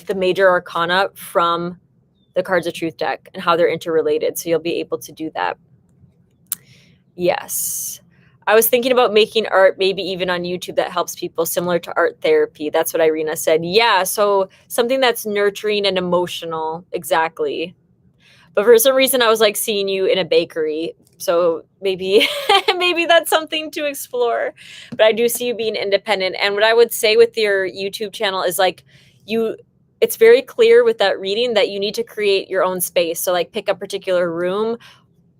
the major arcana from the Cards of Truth deck and how they're interrelated, so you'll be able to do that. Yes. I was thinking about making art, maybe even on YouTube, that helps people, similar to art therapy. That's what Irina said. Yeah, so something that's nurturing and emotional. Exactly. But for some reason, I was like seeing you in a bakery. So maybe maybe that's something to explore. But I do see you being independent. And what I would say with your YouTube channel is like it's very clear with that reading that you need to create your own space. So like pick a particular room,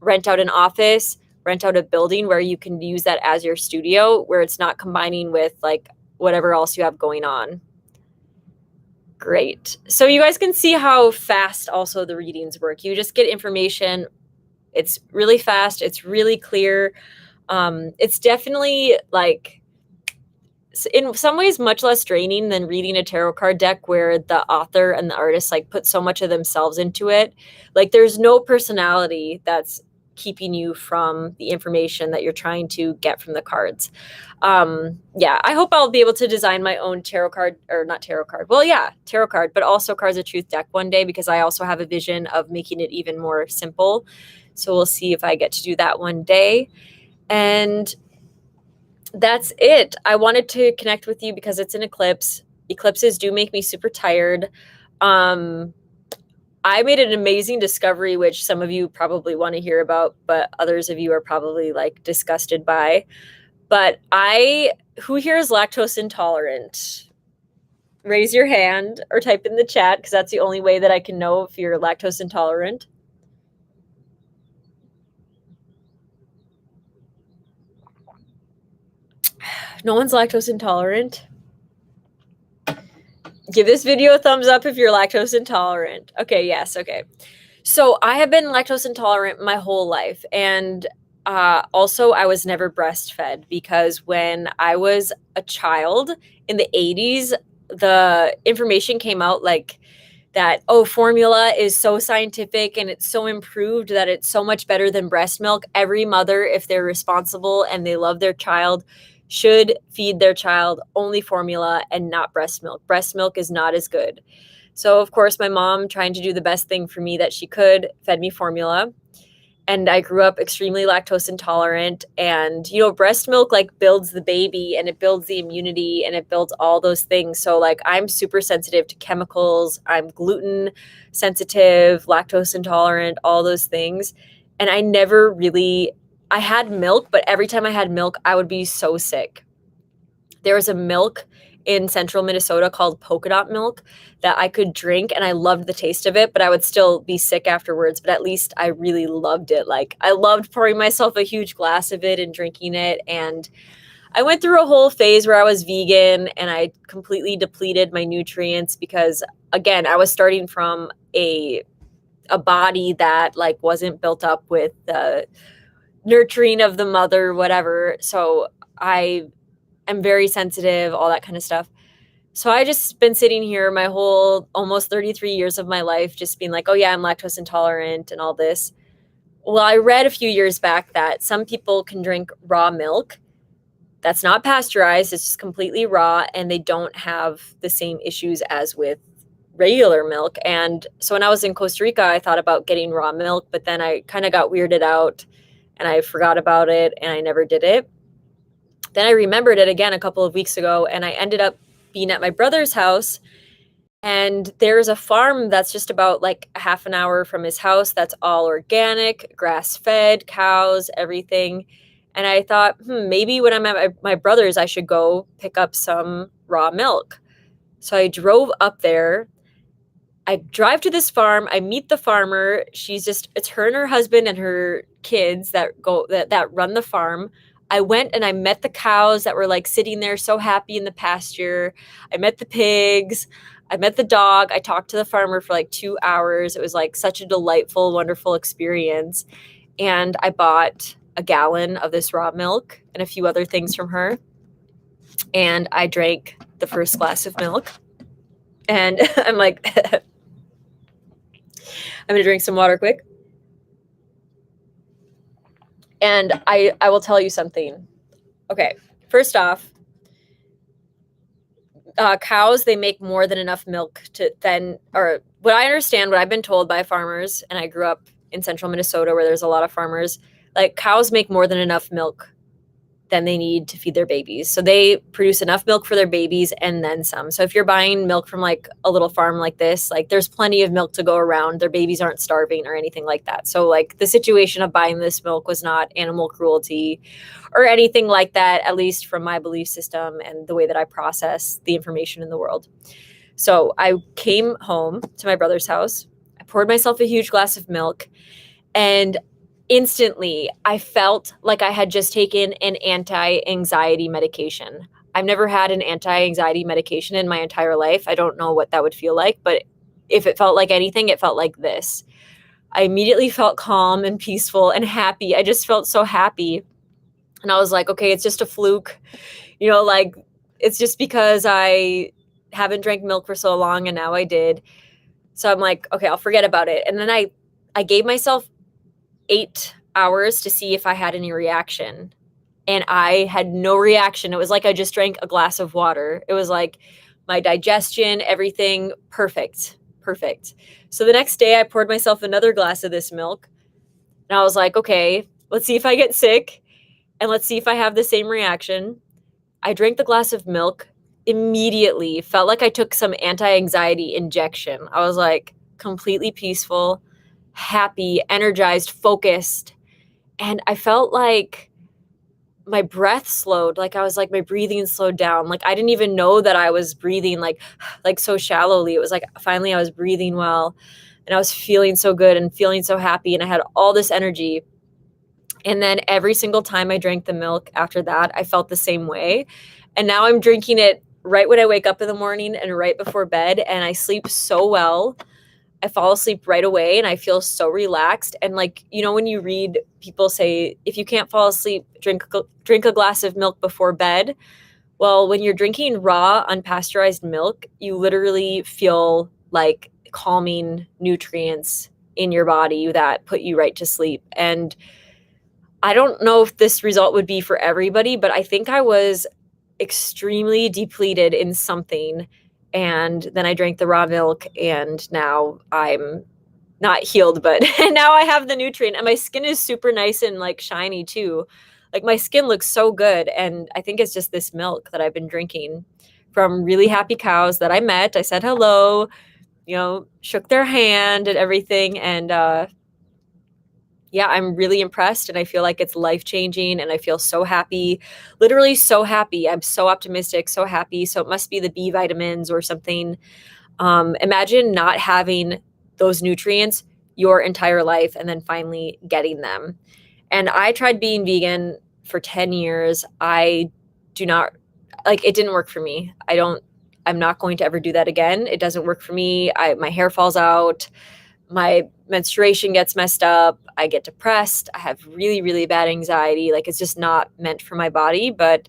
rent out an office, rent out a building where you can use that as your studio, where it's not combining with like whatever else you have going on. Great. So you guys can see how fast also the readings work. You just get information. It's really fast. It's really clear. It's definitely like, in some ways, much less draining than reading a tarot card deck where the author and the artist like put so much of themselves into it. Like there's no personality that's keeping you from the information that you're trying to get from the cards. Yeah, I hope I'll be able to design my own tarot card, or not tarot card. Well, yeah, tarot card, but also Cards of Truth deck one day, because I also have a vision of making it even more simple. So we'll see if I get to do that one day. And that's it. I wanted to connect with you because it's an eclipse. Eclipses do make me super tired. I made an amazing discovery, which some of you probably want to hear about, but others of you are probably like disgusted by. But who here is lactose intolerant? Raise your hand or type in the chat, because that's the only way that I can know if you're lactose intolerant. No one's lactose intolerant. Give this video a thumbs up if you're lactose intolerant. Okay, yes, okay. So I have been lactose intolerant my whole life. And also I was never breastfed, because when I was a child in the 80s, the information came out like that, oh, formula is so scientific and it's so improved that it's so much better than breast milk. Every mother, if they're responsible and they love their child, should feed their child only formula and not breast milk. Breast milk is not as good. So, of course, my mom, trying to do the best thing for me that she could, fed me formula. And I grew up extremely lactose intolerant. And, you know, breast milk like builds the baby and it builds the immunity and it builds all those things. So like I'm super sensitive to chemicals. I'm gluten sensitive, lactose intolerant, all those things. And I had milk, but every time I had milk, I would be so sick. There was a milk in central Minnesota called polka dot milk that I could drink and I loved the taste of it, but I would still be sick afterwards. But at least I really loved it. Like I loved pouring myself a huge glass of it and drinking it. And I went through a whole phase where I was vegan and I completely depleted my nutrients because again, I was starting from a body that like wasn't built up with the nurturing of the mother, whatever. So I'm very sensitive, all that kind of stuff. So I just been sitting here my whole almost 33 years of my life, just being like, oh yeah, I'm lactose intolerant and all this. Well, I read a few years back that some people can drink raw milk. That's not pasteurized. It's just completely raw and they don't have the same issues as with regular milk. And so when I was in Costa Rica, I thought about getting raw milk, but then I kind of got weirded out and I forgot about it and I never did it. Then I remembered it again a couple of weeks ago and I ended up being at my brother's house and there's a farm that's just about like a half an hour from his house that's all organic, grass-fed, cows, everything. And I thought, maybe when I'm at my brother's, I should go pick up some raw milk. So I drove up there. I drive to this farm. I meet the farmer. It's her and her husband and her kids that run the farm. I went and I met the cows that were like sitting there so happy in the pasture. I met the pigs. I met the dog. I talked to the farmer for like 2 hours. It was like such a delightful, wonderful experience. And I bought a gallon of this raw milk and a few other things from her. And I drank the first glass of milk. And I'm like, I'm going to drink some water quick. And I will tell you something. Okay, first off, cows, they make more than enough milk or what I understand, what I've been told by farmers, and I grew up in central Minnesota where there's a lot of farmers, like cows make more than enough milk than they need to feed their babies. So they produce enough milk for their babies and then some. So if you're buying milk from like a little farm like this, like there's plenty of milk to go around. Their babies aren't starving or anything like that. So like the situation of buying this milk was not animal cruelty or anything like that, at least from my belief system and the way that I process the information in the world. So I came home to my brother's house. I poured myself a huge glass of milk and instantly, I felt like I had just taken an anti-anxiety medication. I've never had an anti-anxiety medication in my entire life. I don't know what that would feel like, but if it felt like anything, it felt like this. I immediately felt calm and peaceful and happy. I just felt so happy. And I was like, okay, it's just a fluke. You know, like it's just because I haven't drank milk for so long and now I did. So I'm like, okay, I'll forget about it. And then I gave myself 8 hours to see if I had any reaction. And I had no reaction. It was like I just drank a glass of water. It was like my digestion, everything, perfect. So the next day I poured myself another glass of this milk. And I was like, okay, let's see if I get sick. And let's see if I have the same reaction. I drank the glass of milk, immediately felt like I took some anti-anxiety injection. I was like completely peaceful, happy, energized, focused. And I felt like my breath slowed. Like I was like, my breathing slowed down. Like I didn't even know that I was breathing like so shallowly. It was like, finally I was breathing well and I was feeling so good and feeling so happy. And I had all this energy. And then every single time I drank the milk after that, I felt the same way. And now I'm drinking it right when I wake up in the morning and right before bed. And I sleep so well. I fall asleep right away and I feel so relaxed. And like, you know, when you read people say, if you can't fall asleep, drink a glass of milk before bed. Well, when you're drinking raw, unpasteurized milk, you literally feel like calming nutrients in your body that put you right to sleep. And I don't know if this result would be for everybody, but I think I was extremely depleted in something. And then I drank the raw milk, and now I'm not healed, but now I have the nutrient, and my skin is super nice and like shiny too. Like my skin looks so good. And I think it's just this milk that I've been drinking from really happy cows that I met. I said hello, shook their hand and everything. And yeah, I'm really impressed, and I feel like it's life-changing, and I feel so happy, literally so happy. I'm so optimistic, so happy. So it must be the B vitamins or something. Imagine not having those nutrients your entire life and then finally getting them. And I tried being vegan for 10 years. I do not like it didn't work for me. I'm not going to ever do that again. It doesn't work for me. My hair falls out. My menstruation gets messed up. I get depressed. I have really, really bad anxiety. Like it's just not meant for my body. But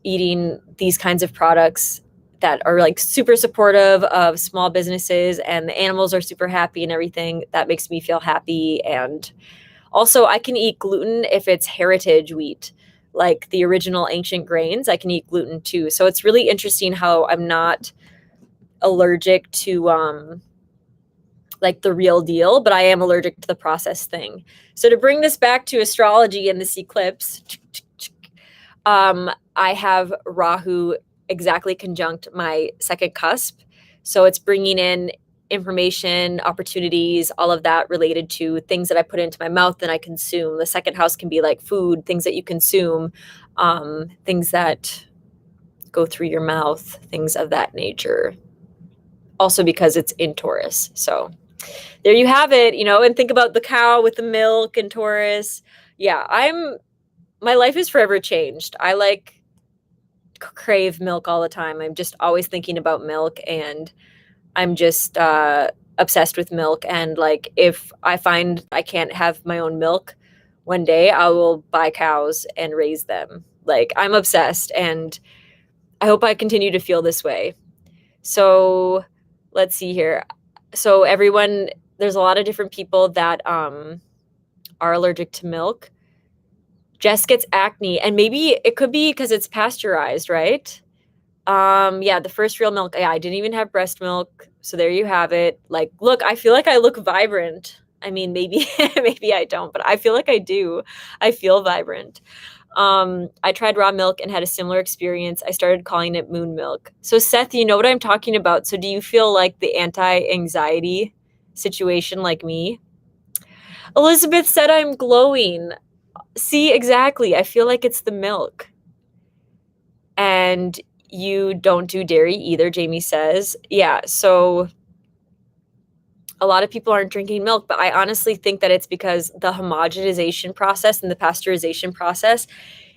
eating these kinds of products that are like super supportive of small businesses, and the animals are super happy and everything, that makes me feel happy. And also I can eat gluten if it's heritage wheat, like the original ancient grains. I can eat gluten too. So it's really interesting how I'm not allergic to like the real deal, but I am allergic to the processed thing. So to bring this back to astrology and this eclipse, I have Rahu exactly conjunct my second cusp. So it's bringing in information, opportunities, all of that related to things that I put into my mouth and I consume. The second house can be like food, things that you consume, things that go through your mouth, things of that nature. Also because it's in Taurus. So there you have it, and think about the cow with the milk and Taurus. Yeah, my life is forever changed. I like crave milk all the time. I'm just always thinking about milk, and I'm just obsessed with milk. And like, if I find I can't have my own milk one day, I will buy cows and raise them. Like, I'm obsessed, and I hope I continue to feel this way. So let's see here. So everyone, there's a lot of different people that are allergic to milk. Jess gets acne, and maybe it could be because it's pasteurized, right? Yeah, the first real milk. Yeah, I didn't even have breast milk. So there you have it. Like, look, I feel like I look vibrant. I mean, maybe maybe I don't, but I feel like I do. I feel vibrant. I tried raw milk and had a similar experience. I started calling it moon milk. So Seth, you know what I'm talking about. So do you feel like the anti-anxiety situation like me? Elizabeth said I'm glowing. See, exactly. I feel like it's the milk. And you don't do dairy either, Jamie says. Yeah, so a lot of people aren't drinking milk, but I honestly think that it's because the homogenization process and the pasteurization process,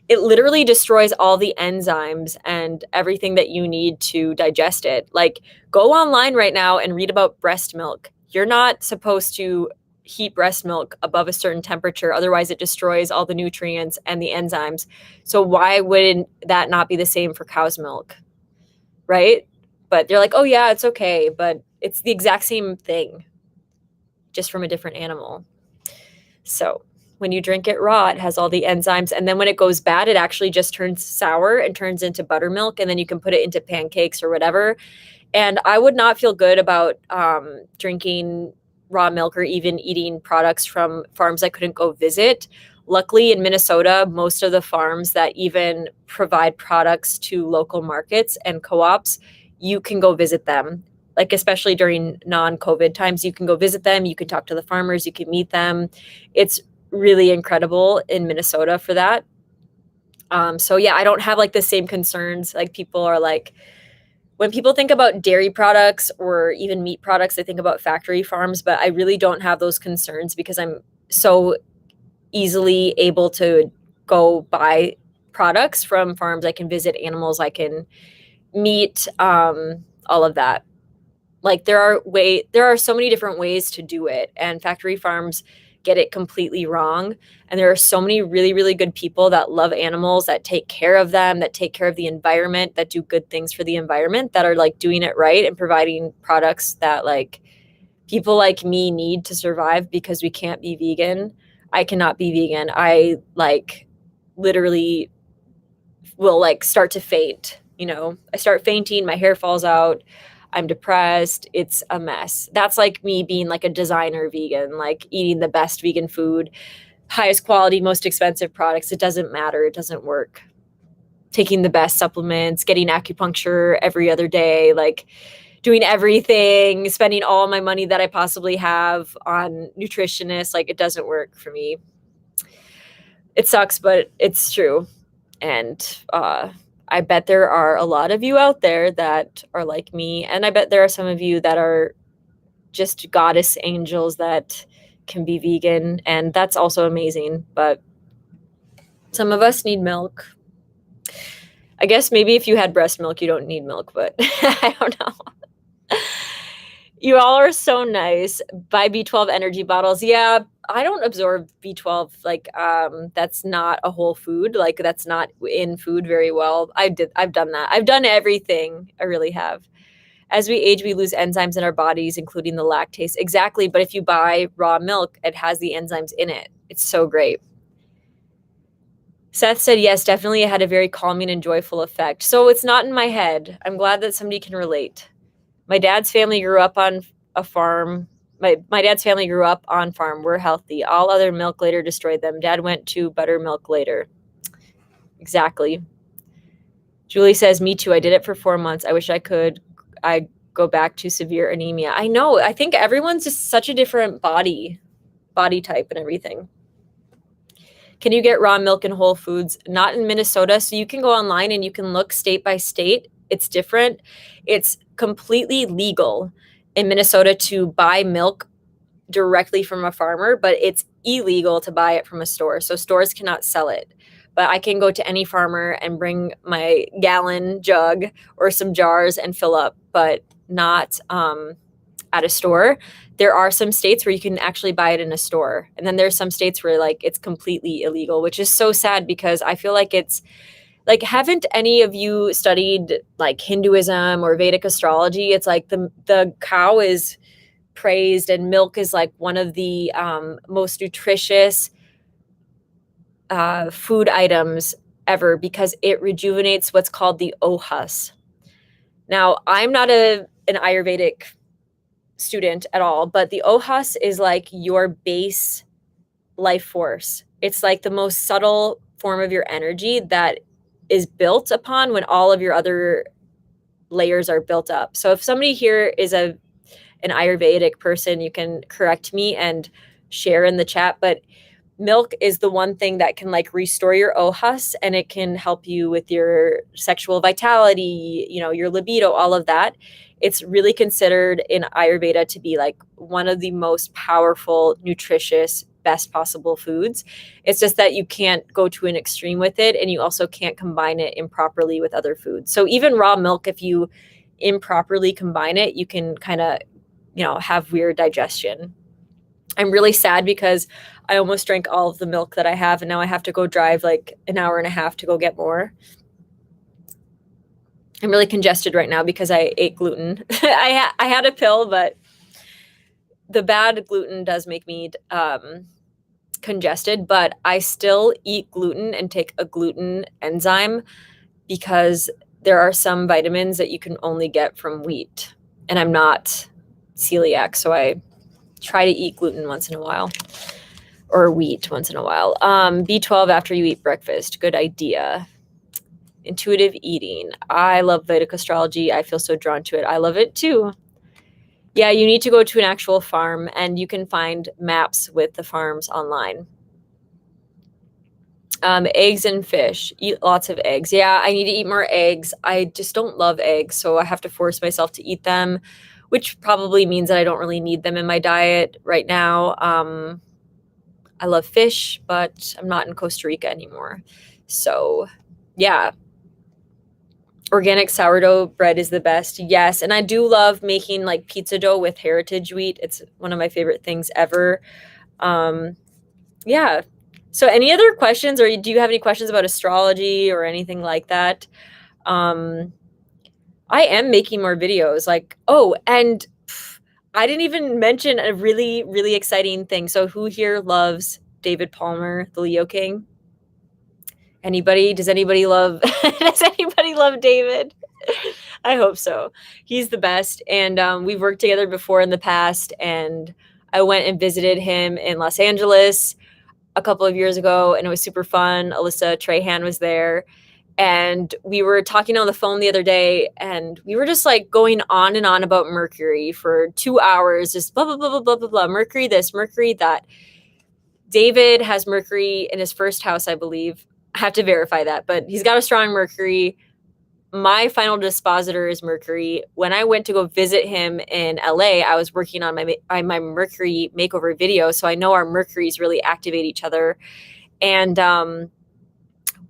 it literally destroys all the enzymes and everything that you need to digest it. Like, go online right now and read about breast milk. You're not supposed to heat breast milk above a certain temperature. Otherwise, it destroys all the nutrients and the enzymes. So why wouldn't that not be the same for cow's milk? Right? But they're like, oh, yeah, it's okay. But it's the exact same thing, just from a different animal. So when you drink it raw, it has all the enzymes. And then when it goes bad, it actually just turns sour and turns into buttermilk. And then you can put it into pancakes or whatever. And I would not feel good about drinking raw milk or even eating products from farms I couldn't go visit. Luckily, in Minnesota, most of the farms that even provide products to local markets and co-ops, you can go visit them. Like, especially during non-COVID times, you can go visit them. You can talk to the farmers. You can meet them. It's really incredible in Minnesota for that. So yeah, I don't have like the same concerns. Like, people are like, when people think about dairy products or even meat products, they think about factory farms, but I really don't have those concerns because I'm so easily able to go buy products from farms. I can visit animals. I can meet all of that. Like, there are so many different ways to do it, and factory farms get it completely wrong. And there are so many really, really good people that love animals, that take care of them, that take care of the environment, that do good things for the environment, that are like doing it right and providing products that like people like me need to survive, because we can't be vegan. I cannot be vegan. I like literally will like start to faint. I start fainting, my hair falls out, I'm depressed. It's a mess. That's like me being like a designer vegan, like eating the best vegan food, highest quality, most expensive products. It doesn't matter. It doesn't work. Taking the best supplements, getting acupuncture every other day, like doing everything, spending all my money that I possibly have on nutritionists. Like, it doesn't work for me. It sucks, but it's true. And I bet there are a lot of you out there that are like me. And I bet there are some of you that are just goddess angels that can be vegan. And that's also amazing. But some of us need milk. I guess maybe if you had breast milk, you don't need milk, but I don't know. You all are so nice. Buy B12 energy bottles. Yeah, I don't absorb B12. Like, that's not a whole food. Like, that's not in food very well. I've done that. I've done everything. I really have. As we age, we lose enzymes in our bodies, including the lactase. Exactly. But if you buy raw milk, it has the enzymes in it. It's so great. Seth said, yes, definitely. It had a very calming and joyful effect. So it's not in my head. I'm glad that somebody can relate. My dad's family grew up on a farm. My dad's family grew up on farm. We're healthy. All other milk later destroyed them. Dad went to buttermilk later. Exactly. Julie says, me too. I did it for 4 months. I wish I could. I go back to severe anemia. I know. I think everyone's just such a different body type and everything. Can you get raw milk in Whole Foods? Not in Minnesota. So you can go online and you can look state by state. It's different. It's completely legal in Minnesota to buy milk directly from a farmer, but it's illegal to buy it from a store. So stores cannot sell it. But I can go to any farmer and bring my gallon jug or some jars and fill up, but not at a store. There are some states where you can actually buy it in a store. And then there's some states where like it's completely illegal, which is so sad, because I feel like it's like, haven't any of you studied like Hinduism or Vedic astrology? It's like the cow is praised, and milk is like one of the most nutritious food items ever, because it rejuvenates what's called the ohas. Now, I'm not an Ayurvedic student at all, but the ohas is like your base life force. It's like the most subtle form of your energy that is built upon when all of your other layers are built up. So if somebody here is an Ayurvedic person, you can correct me and share in the chat, but milk is the one thing that can like restore your ohas, and it can help you with your sexual vitality, your libido, all of that. It's really considered in Ayurveda to be like one of the most powerful, nutritious, best possible foods. It's just that you can't go to an extreme with it, and you also can't combine it improperly with other foods. So even raw milk, if you improperly combine it, you can kind of, have weird digestion. I'm really sad because I almost drank all of the milk that I have, and now I have to go drive like an hour and a half to go get more. I'm really congested right now because I ate gluten. I had a pill, but the bad gluten does make me congested, but I still eat gluten and take a gluten enzyme, because there are some vitamins that you can only get from wheat, and I'm not celiac, so I try to eat gluten once in a while, or wheat once in a while. B12 after you eat breakfast. Good idea. Intuitive eating. I love Vedic astrology. I feel so drawn to it. I love it too. Yeah, you need to go to an actual farm, and you can find maps with the farms online. Eggs and fish. Eat lots of eggs. Yeah, I need to eat more eggs. I just don't love eggs, so I have to force myself to eat them, which probably means that I don't really need them in my diet right now. I love fish, but I'm not in Costa Rica anymore. So, yeah. Organic sourdough bread is the best. Yes, and I do love making like pizza dough with heritage wheat. It's one of my favorite things ever. Yeah. So any other questions, or do you have any questions about astrology or anything like that? I am making more videos. Like, oh, and I didn't even mention a really, really exciting thing. So who here loves David Palmer, the Leo King? Anybody? Does anybody love does anybody love David? I hope so. He's the best. And we've worked together before in the past. And I went and visited him in Los Angeles a couple of years ago, and it was super fun. Alyssa Trahan was there. And we were talking on the phone the other day, and we were just like going on and on about Mercury for 2 hours, just blah, blah, blah, blah, blah, blah, blah. Mercury this, Mercury that. David has Mercury in his first house, I believe. I have to verify that, but he's got a strong Mercury. My final dispositor is Mercury. When I went to go visit him in LA, I was working on my Mercury makeover video, so I know our Mercuries really activate each other. And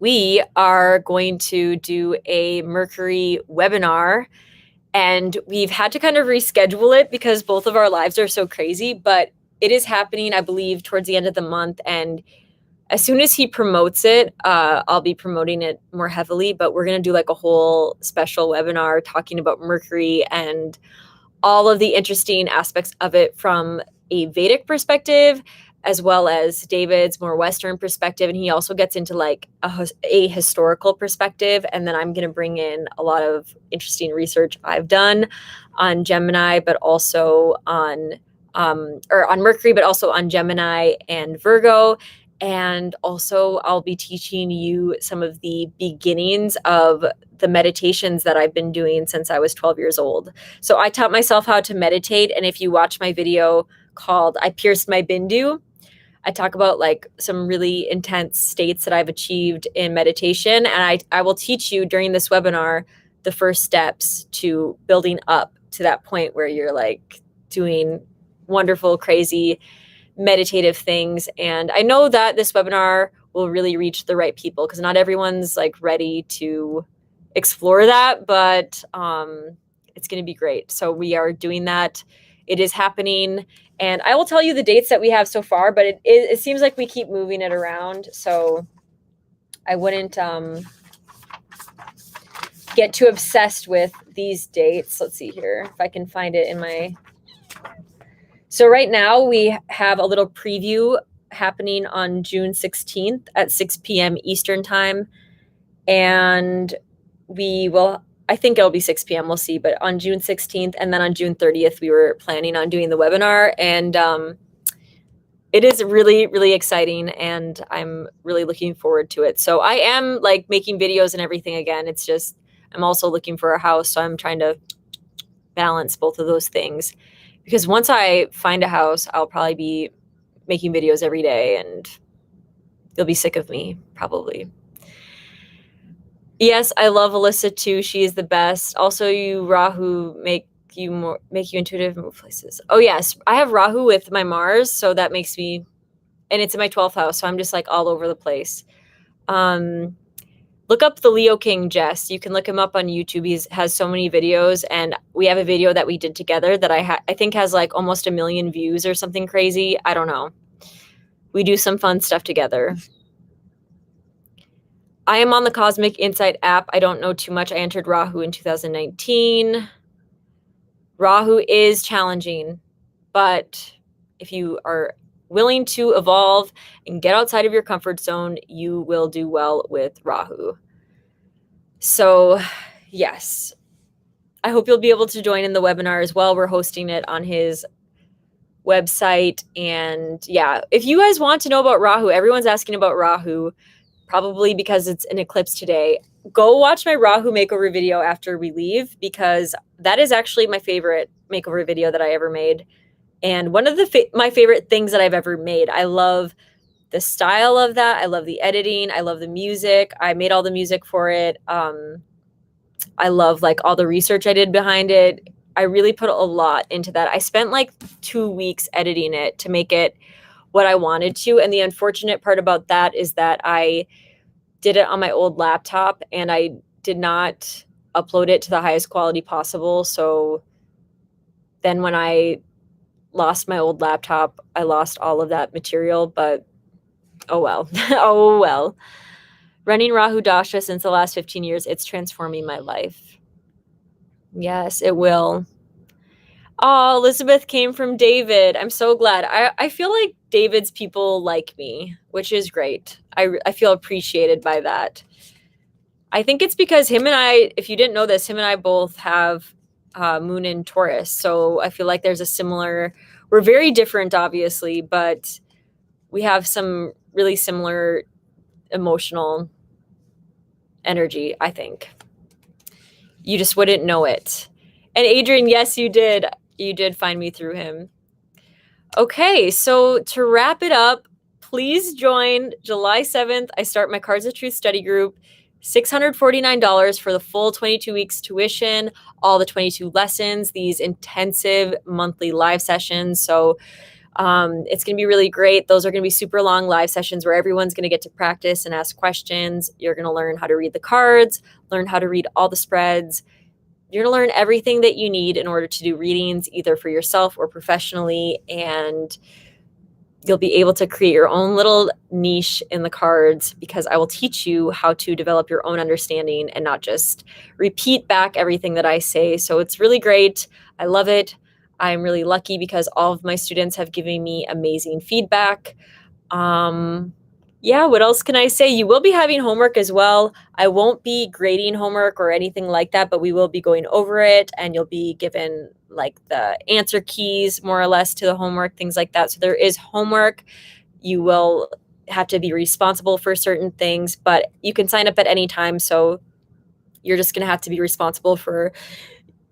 we are going to do a Mercury webinar, and we've had to kind of reschedule it because both of our lives are so crazy, but it is happening, I believe, towards the end of the month. And as soon as he promotes it, I'll be promoting it more heavily, but we're going to do like a whole special webinar talking about Mercury and all of the interesting aspects of it from a Vedic perspective, as well as David's more Western perspective. And he also gets into like a historical perspective. And then I'm going to bring in a lot of interesting research I've done on Gemini, but also on Mercury, but also on Gemini and Virgo. And also, I'll be teaching you some of the beginnings of the meditations that I've been doing since I was 12 years old. So I taught myself how to meditate. And if you watch my video called I Pierced My Bindu, I talk about like some really intense states that I've achieved in meditation. And I will teach you during this webinar the first steps to building up to that point where you're like doing wonderful, crazy meditative things. And I know that this webinar will really reach the right people because not everyone's like ready to explore that, but it's going to be great. So we are doing that. It is happening. And I will tell you the dates that we have so far, but it seems like we keep moving it around. So I wouldn't get too obsessed with these dates. Let's see here if I can find it in my... So right now we have a little preview happening on June 16th at 6 p.m. Eastern time. And we will, I think it'll be 6 p.m. We'll see, but on June 16th and then on June 30th, we were planning on doing the webinar. And it is really, really exciting. And I'm really looking forward to it. So I am like making videos and everything again. It's just, I'm also looking for a house. So I'm trying to balance both of those things. Because once I find a house, I'll probably be making videos every day and you'll be sick of me, probably. Yes, I love Alyssa too. She is the best. Also, you Rahu make you intuitive, move places. Oh yes, I have Rahu with my Mars, so that makes me, and it's in my 12th house, so I'm just like all over the place. Look up the Leo King, Jess. You can look him up on YouTube. He has so many videos, and we have a video that we did together that I think has like almost 1 million views or something crazy. I don't know. We do some fun stuff together. I am on the Cosmic Insight app. I don't know too much. I entered Rahu in 2019. Rahu is challenging, but if you are willing to evolve and get outside of your comfort zone, you will do well with Rahu. So, yes, I hope you'll be able to join in the webinar as well. We're hosting it on his website. And yeah, if you guys want to know about Rahu, everyone's asking about Rahu, probably because it's an eclipse today. Go watch my Rahu makeover video after we leave, because that is actually my favorite makeover video that I ever made. And one of my favorite things that I've ever made. I love the style of that. I love the editing. I love the music. I made all the music for it. I love like all the research I did behind it. I really put a lot into that. I spent like 2 weeks editing it to make it what I wanted to. And the unfortunate part about that is that I did it on my old laptop and I did not upload it to the highest quality possible. So then when I lost my old laptop. I lost all of that material, but oh well. Oh well. Running Rahu Dasha since the last 15 years, it's transforming my life. Yes, it will. Oh, Elizabeth came from David. I'm so glad. I feel like David's people like me, which is great. I feel appreciated by that. I think it's because him and I, if you didn't know this, him and I both have moon in Taurus. So I feel like there's a similar, we're very different, obviously, but we have some really similar emotional energy, I think. You just wouldn't know it. And Adrian, yes, you did. You did find me through him. Okay, so to wrap it up, please join July 7th. I start my Cards of Truth study group. $649 for the full 22 weeks tuition, all the 22 lessons, these intensive monthly live sessions. So it's going to be really great. Those are going to be super long live sessions where everyone's going to get to practice and ask questions. You're going to learn how to read the cards, learn how to read all the spreads. You're going to learn everything that you need in order to do readings, either for yourself or professionally. And you'll be able to create your own little niche in the cards because I will teach you how to develop your own understanding and not just repeat back everything that I say. So it's really great. I love it. I'm really lucky because all of my students have given me amazing feedback. Yeah, what else can I say? You will be having homework as well. I won't be grading homework or anything like that, but we will be going over it and you'll be given like the answer keys more or less to the homework, things like that. So there is homework. You will have to be responsible for certain things, but you can sign up at any time. So you're just going to have to be responsible for,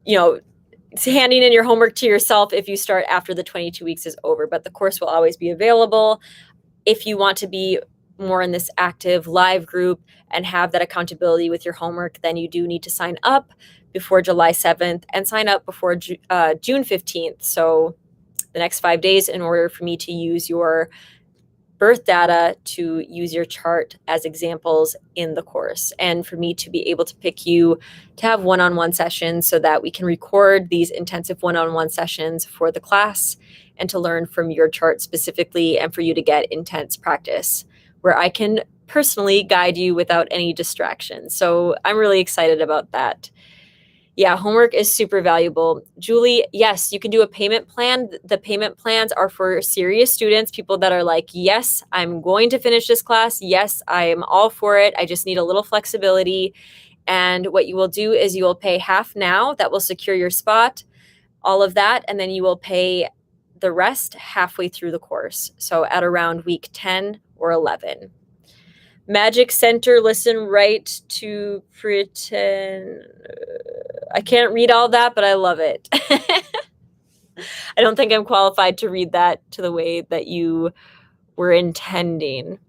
handing in your homework to yourself if you start after the 22 weeks is over, but the course will always be available. If you want to be more in this active live group and have that accountability with your homework, then you do need to sign up before July 7th and sign up before June 15th. So the next 5 days in order for me to use your birth data to use your chart as examples in the course and for me to be able to pick you to have one-on-one sessions so that we can record these intensive one-on-one sessions for the class and to learn from your chart specifically and for you to get intense practice where I can personally guide you without any distractions. So I'm really excited about that. Yeah, homework is super valuable. Julie, yes, you can do a payment plan. The payment plans are for serious students, people that are like, yes, I'm going to finish this class. Yes, I am all for it. I just need a little flexibility. And what you will do is you will pay half now. That will secure your spot, all of that. And then you will pay the rest halfway through the course. So at around week 10 or 11. Magic Center, listen right to pretend. I can't read all that, but I love it. I don't think I'm qualified to read that to the way that you were intending.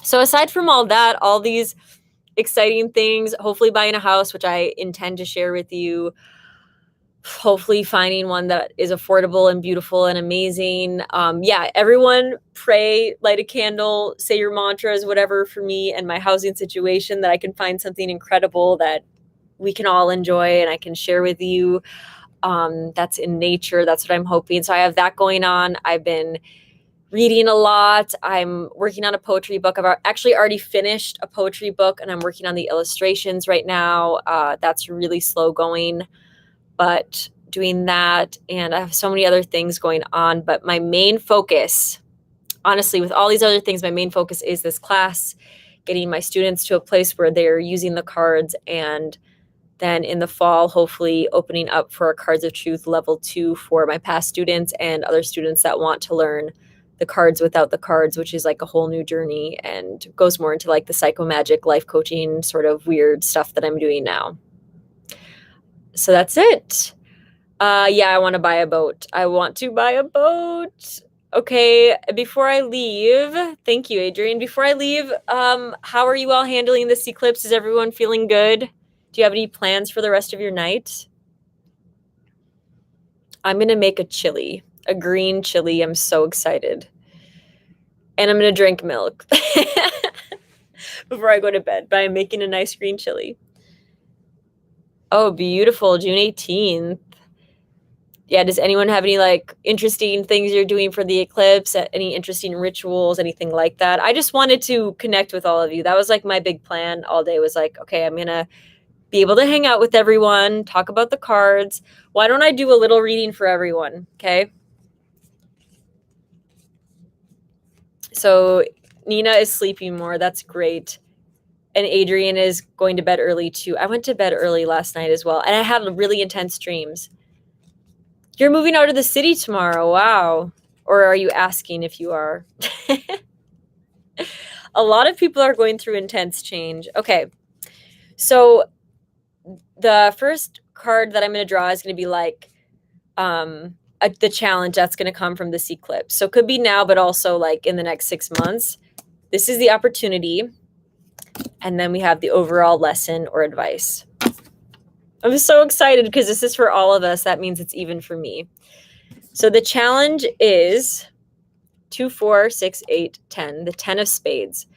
So aside from all that, all these exciting things, hopefully buying a house, which I intend to share with you, hopefully finding one that is affordable and beautiful and amazing. Yeah, everyone pray, light a candle, say your mantras, whatever for me and my housing situation, that I can find something incredible that we can all enjoy and I can share with you. That's in nature. That's what I'm hoping. So I have that going on. I've been reading a lot. I'm working on a poetry book. I've actually already finished a poetry book and I'm working on the illustrations right now. That's really slow going. But doing that, and I have so many other things going on, but my main focus, honestly, with all these other things, my main focus is this class, getting my students to a place where they're using the cards, and then in the fall, hopefully opening up for a Cards of Truth level 2 for my past students and other students that want to learn the cards without the cards, which is like a whole new journey and goes more into like the psychomagic life coaching sort of weird stuff that I'm doing now. So that's it. Yeah, I want to buy a boat. I want to buy a boat. Okay, before I leave, thank you, Adrian. Before I leave, how are you all handling this eclipse? Is everyone feeling good? Do you have any plans for the rest of your night? I'm going to make a chili, a green chili. I'm so excited. And I'm going to drink milk before I go to bed, but I'm making a nice green chili. Oh, beautiful. June 18th. Yeah, does anyone have any like interesting things you're doing for the eclipse? Any interesting rituals, anything like that? I just wanted to connect with all of you. That was like my big plan all day, was like, okay, I'm gonna be able to hang out with everyone, talk about the cards. Why don't I do a little reading for everyone? Okay. So Nina is sleeping more. That's great. And Adrian is going to bed early too. I went to bed early last night as well. And I had really intense dreams. You're moving out of the city tomorrow. Wow. Or are you asking if you are? A lot of people are going through intense change. Okay. So the first card that I'm going to draw is going to be like the challenge that's going to come from this eclipse. So it could be now, but also like in the next 6 months. This is the opportunity. And then we have the overall lesson or advice. I'm so excited because this is for all of us. That means it's even for me. So the challenge is 2, 4, 6, 8, 10, the 10 of spades.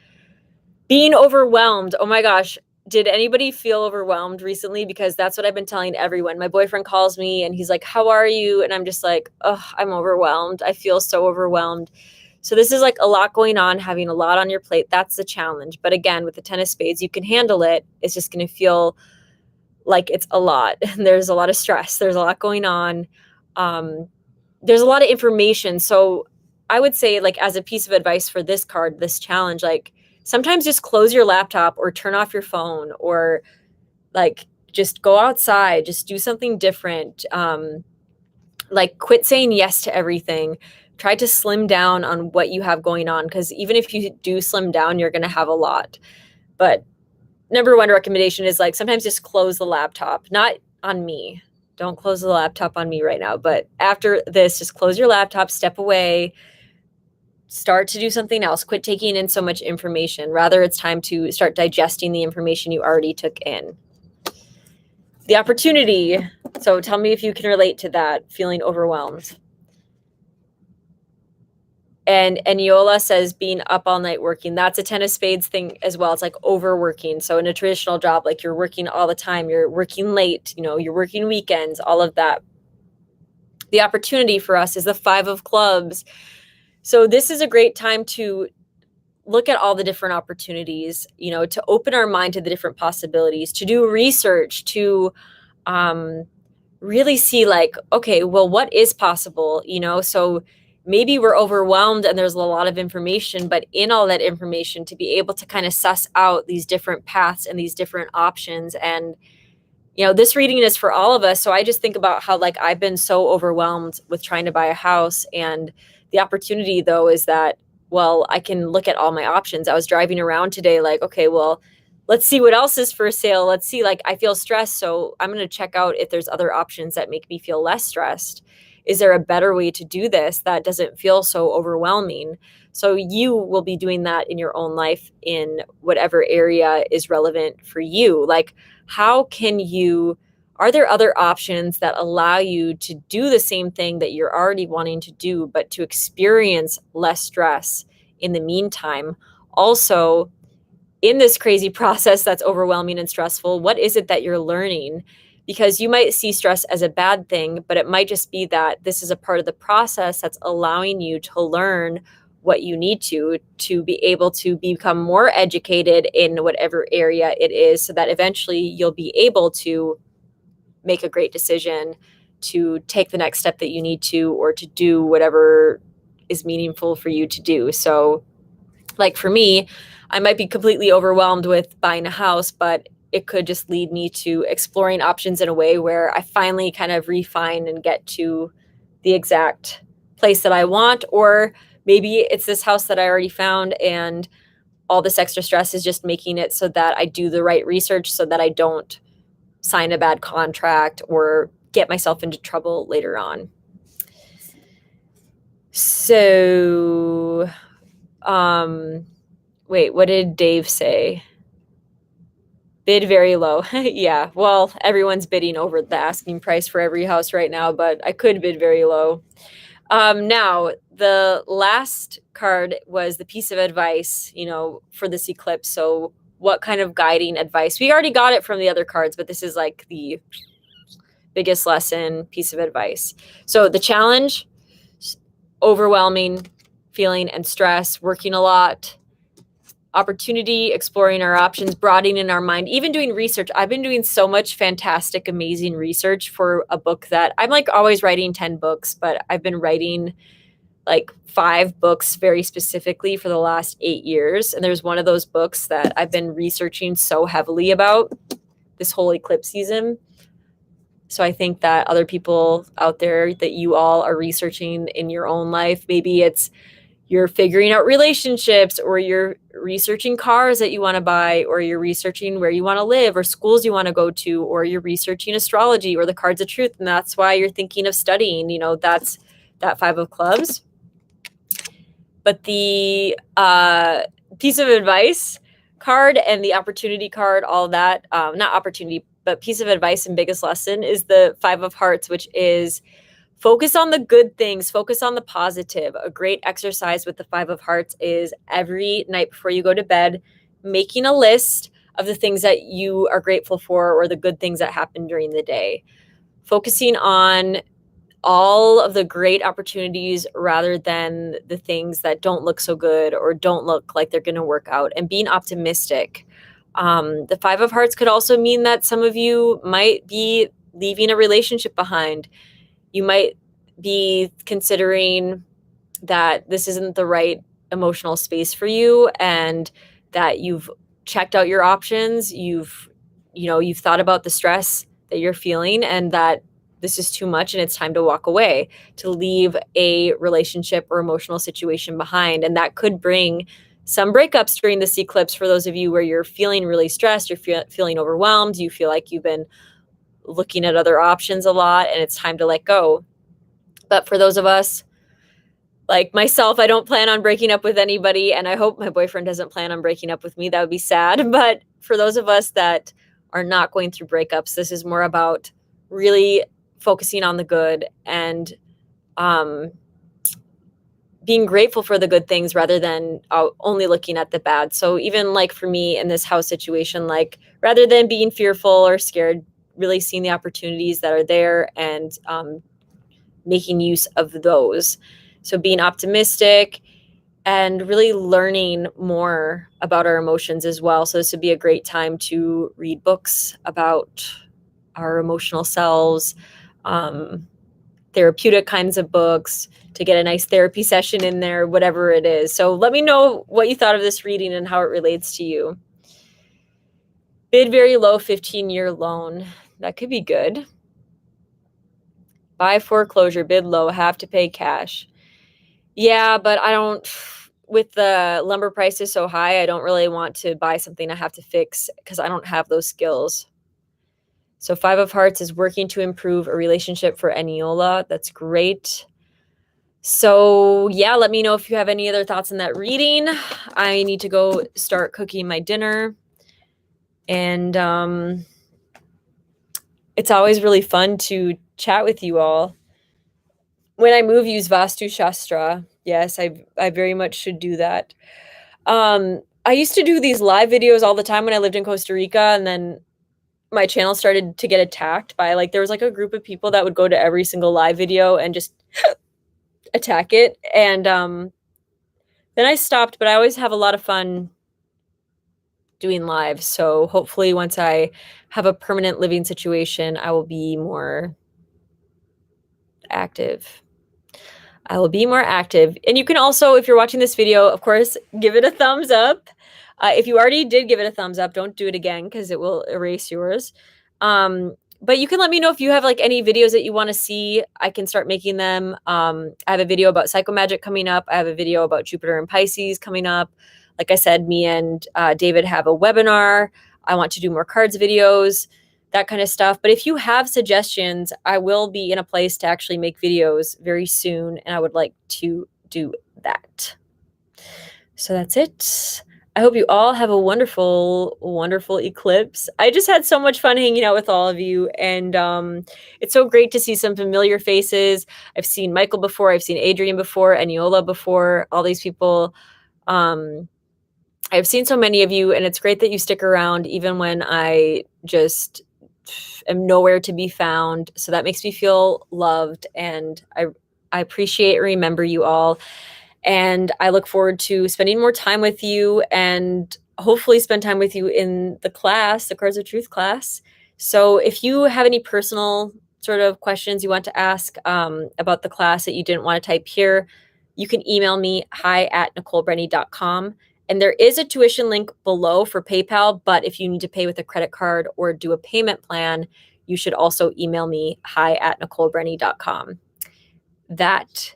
Being overwhelmed. Oh my gosh. Did anybody feel overwhelmed recently? Because that's what I've been telling everyone. My boyfriend calls me and he's like, how are you? And I'm just like, oh, I'm overwhelmed. I feel so overwhelmed. So this is like a lot going on, having a lot on your plate. That's the challenge. But again, with the 10 of spades, you can handle it. It's just going to feel like it's a lot. There's a lot of stress. There's a lot going on. There's a lot of information. So I would say, like, as a piece of advice for this card, this challenge, like, sometimes just close your laptop or turn off your phone, or like just go outside, just do something different. Like, quit saying yes to everything. Try to slim down on what you have going on, because even if you do slim down, you're going to have a lot. But number one recommendation is, like, sometimes just close the laptop. Not on me. Don't close the laptop on me right now. But after this, just close your laptop, step away, start to do something else. Quit taking in so much information. Rather, it's time to start digesting the information you already took in. The opportunity. So tell me if you can relate to that, feeling overwhelmed. And Eniola says being up all night working. That's a 10 of spades thing as well. It's like overworking. So in a traditional job, like, you're working all the time, you're working late, you're working weekends, all of that. The opportunity for us is the 5 of clubs. So this is a great time to look at all the different opportunities, to open our mind to the different possibilities, to do research, to really see, like, okay, well, what is possible, so maybe we're overwhelmed and there's a lot of information, but in all that information, to be able to kind of suss out these different paths and these different options. And, this reading is for all of us. So I just think about how, like, I've been so overwhelmed with trying to buy a house. And the opportunity, though, is that, well, I can look at all my options. I was driving around today, like, okay, well, let's see what else is for sale. Let's see, like, I feel stressed, so I'm going to check out if there's other options that make me feel less stressed. Is there a better way to do this that doesn't feel so overwhelming? So you will be doing that in your own life, in whatever area is relevant for you. Like, are there other options that allow you to do the same thing that you're already wanting to do, but to experience less stress in the meantime? Also, in this crazy process that's overwhelming and stressful, what is it that you're learning? Because you might see stress as a bad thing, but it might just be that this is a part of the process that's allowing you to learn what you need to be able to become more educated in whatever area it is, so that eventually you'll be able to make a great decision to take the next step that you need to, or to do whatever is meaningful for you to do. So, like, for me, I might be completely overwhelmed with buying a house, but it could just lead me to exploring options in a way where I finally kind of refine and get to the exact place that I want. Or maybe it's this house that I already found, and all this extra stress is just making it so that I do the right research, so that I don't sign a bad contract or get myself into trouble later on. So, wait, what did Dave say? Bid very low. Yeah, well, everyone's bidding over the asking price for every house right now, but I could bid very low. Now, the last card was the piece of advice, for this eclipse. So what kind of guiding advice? We already got it from the other cards, but this is like the biggest lesson, piece of advice. So the challenge, overwhelming feeling and stress, working a lot. Opportunity, exploring our options, broadening our mind, even doing research. I've been doing so much fantastic, amazing research for a book that I'm like always writing 10 books, but I've been writing like 5 books very specifically for the last 8 years. And there's one of those books that I've been researching so heavily about this whole eclipse season. So I think that other people out there that you all are researching in your own life, maybe it's you're figuring out relationships, or you're researching cars that you want to buy, or you're researching where you want to live or schools you want to go to, or you're researching astrology or the cards of truth. And that's why you're thinking of studying, that's that 5 of clubs. But the piece of advice card and the opportunity card, all that, not opportunity, but piece of advice and biggest lesson is the 5 of hearts, which is focus on the good things, focus on the positive. A great exercise with the 5 of hearts is every night before you go to bed, making a list of the things that you are grateful for or the good things that happen during the day. Focusing on all of the great opportunities rather than the things that don't look so good or don't look like they're going to work out, and being optimistic. The 5 of hearts could also mean that some of you might be leaving a relationship behind. You might be considering that this isn't the right emotional space for you, and that you've checked out your options. You've thought about the stress that you're feeling, and that this is too much and it's time to walk away, to leave a relationship or emotional situation behind. And that could bring some breakups during this eclipse for those of you where you're feeling really stressed, you're feeling overwhelmed, you feel like you've been looking at other options a lot and it's time to let go. But for those of us like myself, I don't plan on breaking up with anybody, and I hope my boyfriend doesn't plan on breaking up with me. That would be sad. But for those of us that are not going through breakups, this is more about really focusing on the good and being grateful for the good things rather than only looking at the bad. So even like for me in this house situation, like rather than being fearful or scared, really seeing the opportunities that are there and making use of those. So being optimistic and really learning more about our emotions as well. So this would be a great time to read books about our emotional selves, therapeutic kinds of books, to get a nice therapy session in there, whatever it is. So let me know what you thought of this reading and how it relates to you. Bid very low 15-year loan. That could be good. Buy foreclosure, bid low, have to pay cash. Yeah, but I don't, with the lumber prices so high, I don't really want to buy something I have to fix because I don't have those skills. So 5 of hearts is working to improve a relationship for Eniola. That's great. So yeah, let me know if you have any other thoughts on that reading. I need to go start cooking my dinner. And it's always really fun to chat with you all. When I move, use Vastu Shastra. Yes, I very much should do that. I used to do these live videos all the time when I lived in Costa Rica, and then my channel started to get attacked by there was a group of people that would go to every single live video and just attack it. And then I stopped, but I always have a lot of fun doing live. So hopefully once I have a permanent living situation, I will be more active. And you can also, if you're watching this video, of course, give it a thumbs up. If you already did give it a thumbs up, don't do it again because it will erase yours. But you can let me know if you have any videos that you want to see. I can start making them. I have a video about Psychomagic coming up. I have a video about Jupiter and Pisces coming up. Like I said, me and David have a webinar. I want to do more cards videos, that kind of stuff. But if you have suggestions, I will be in a place to actually make videos very soon, and I would like to do that. So that's it. I hope you all have a wonderful, wonderful eclipse. I just had so much fun hanging out with all of you, and it's so great to see some familiar faces. I've seen Michael before, I've seen Adrian before, Eniola before, all these people. I've seen so many of you, and it's great that you stick around even when I just am nowhere to be found. So that makes me feel loved, and I appreciate and remember you all. And I look forward to spending more time with you and hopefully spend time with you in the class, the Cards of Truth class. So if you have any personal sort of questions you want to ask about the class that you didn't want to type here, you can email me hi@nicolebrenny.com. And there is a tuition link below for PayPal, but if you need to pay with a credit card or do a payment plan, you should also email me hi@nicolebrenny.com. That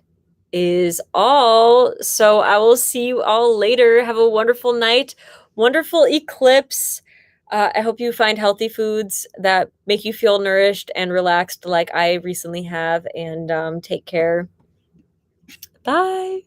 is all. So I will see you all later. Have a wonderful night. Wonderful eclipse. I hope you find healthy foods that make you feel nourished and relaxed like I recently have. And take care. Bye.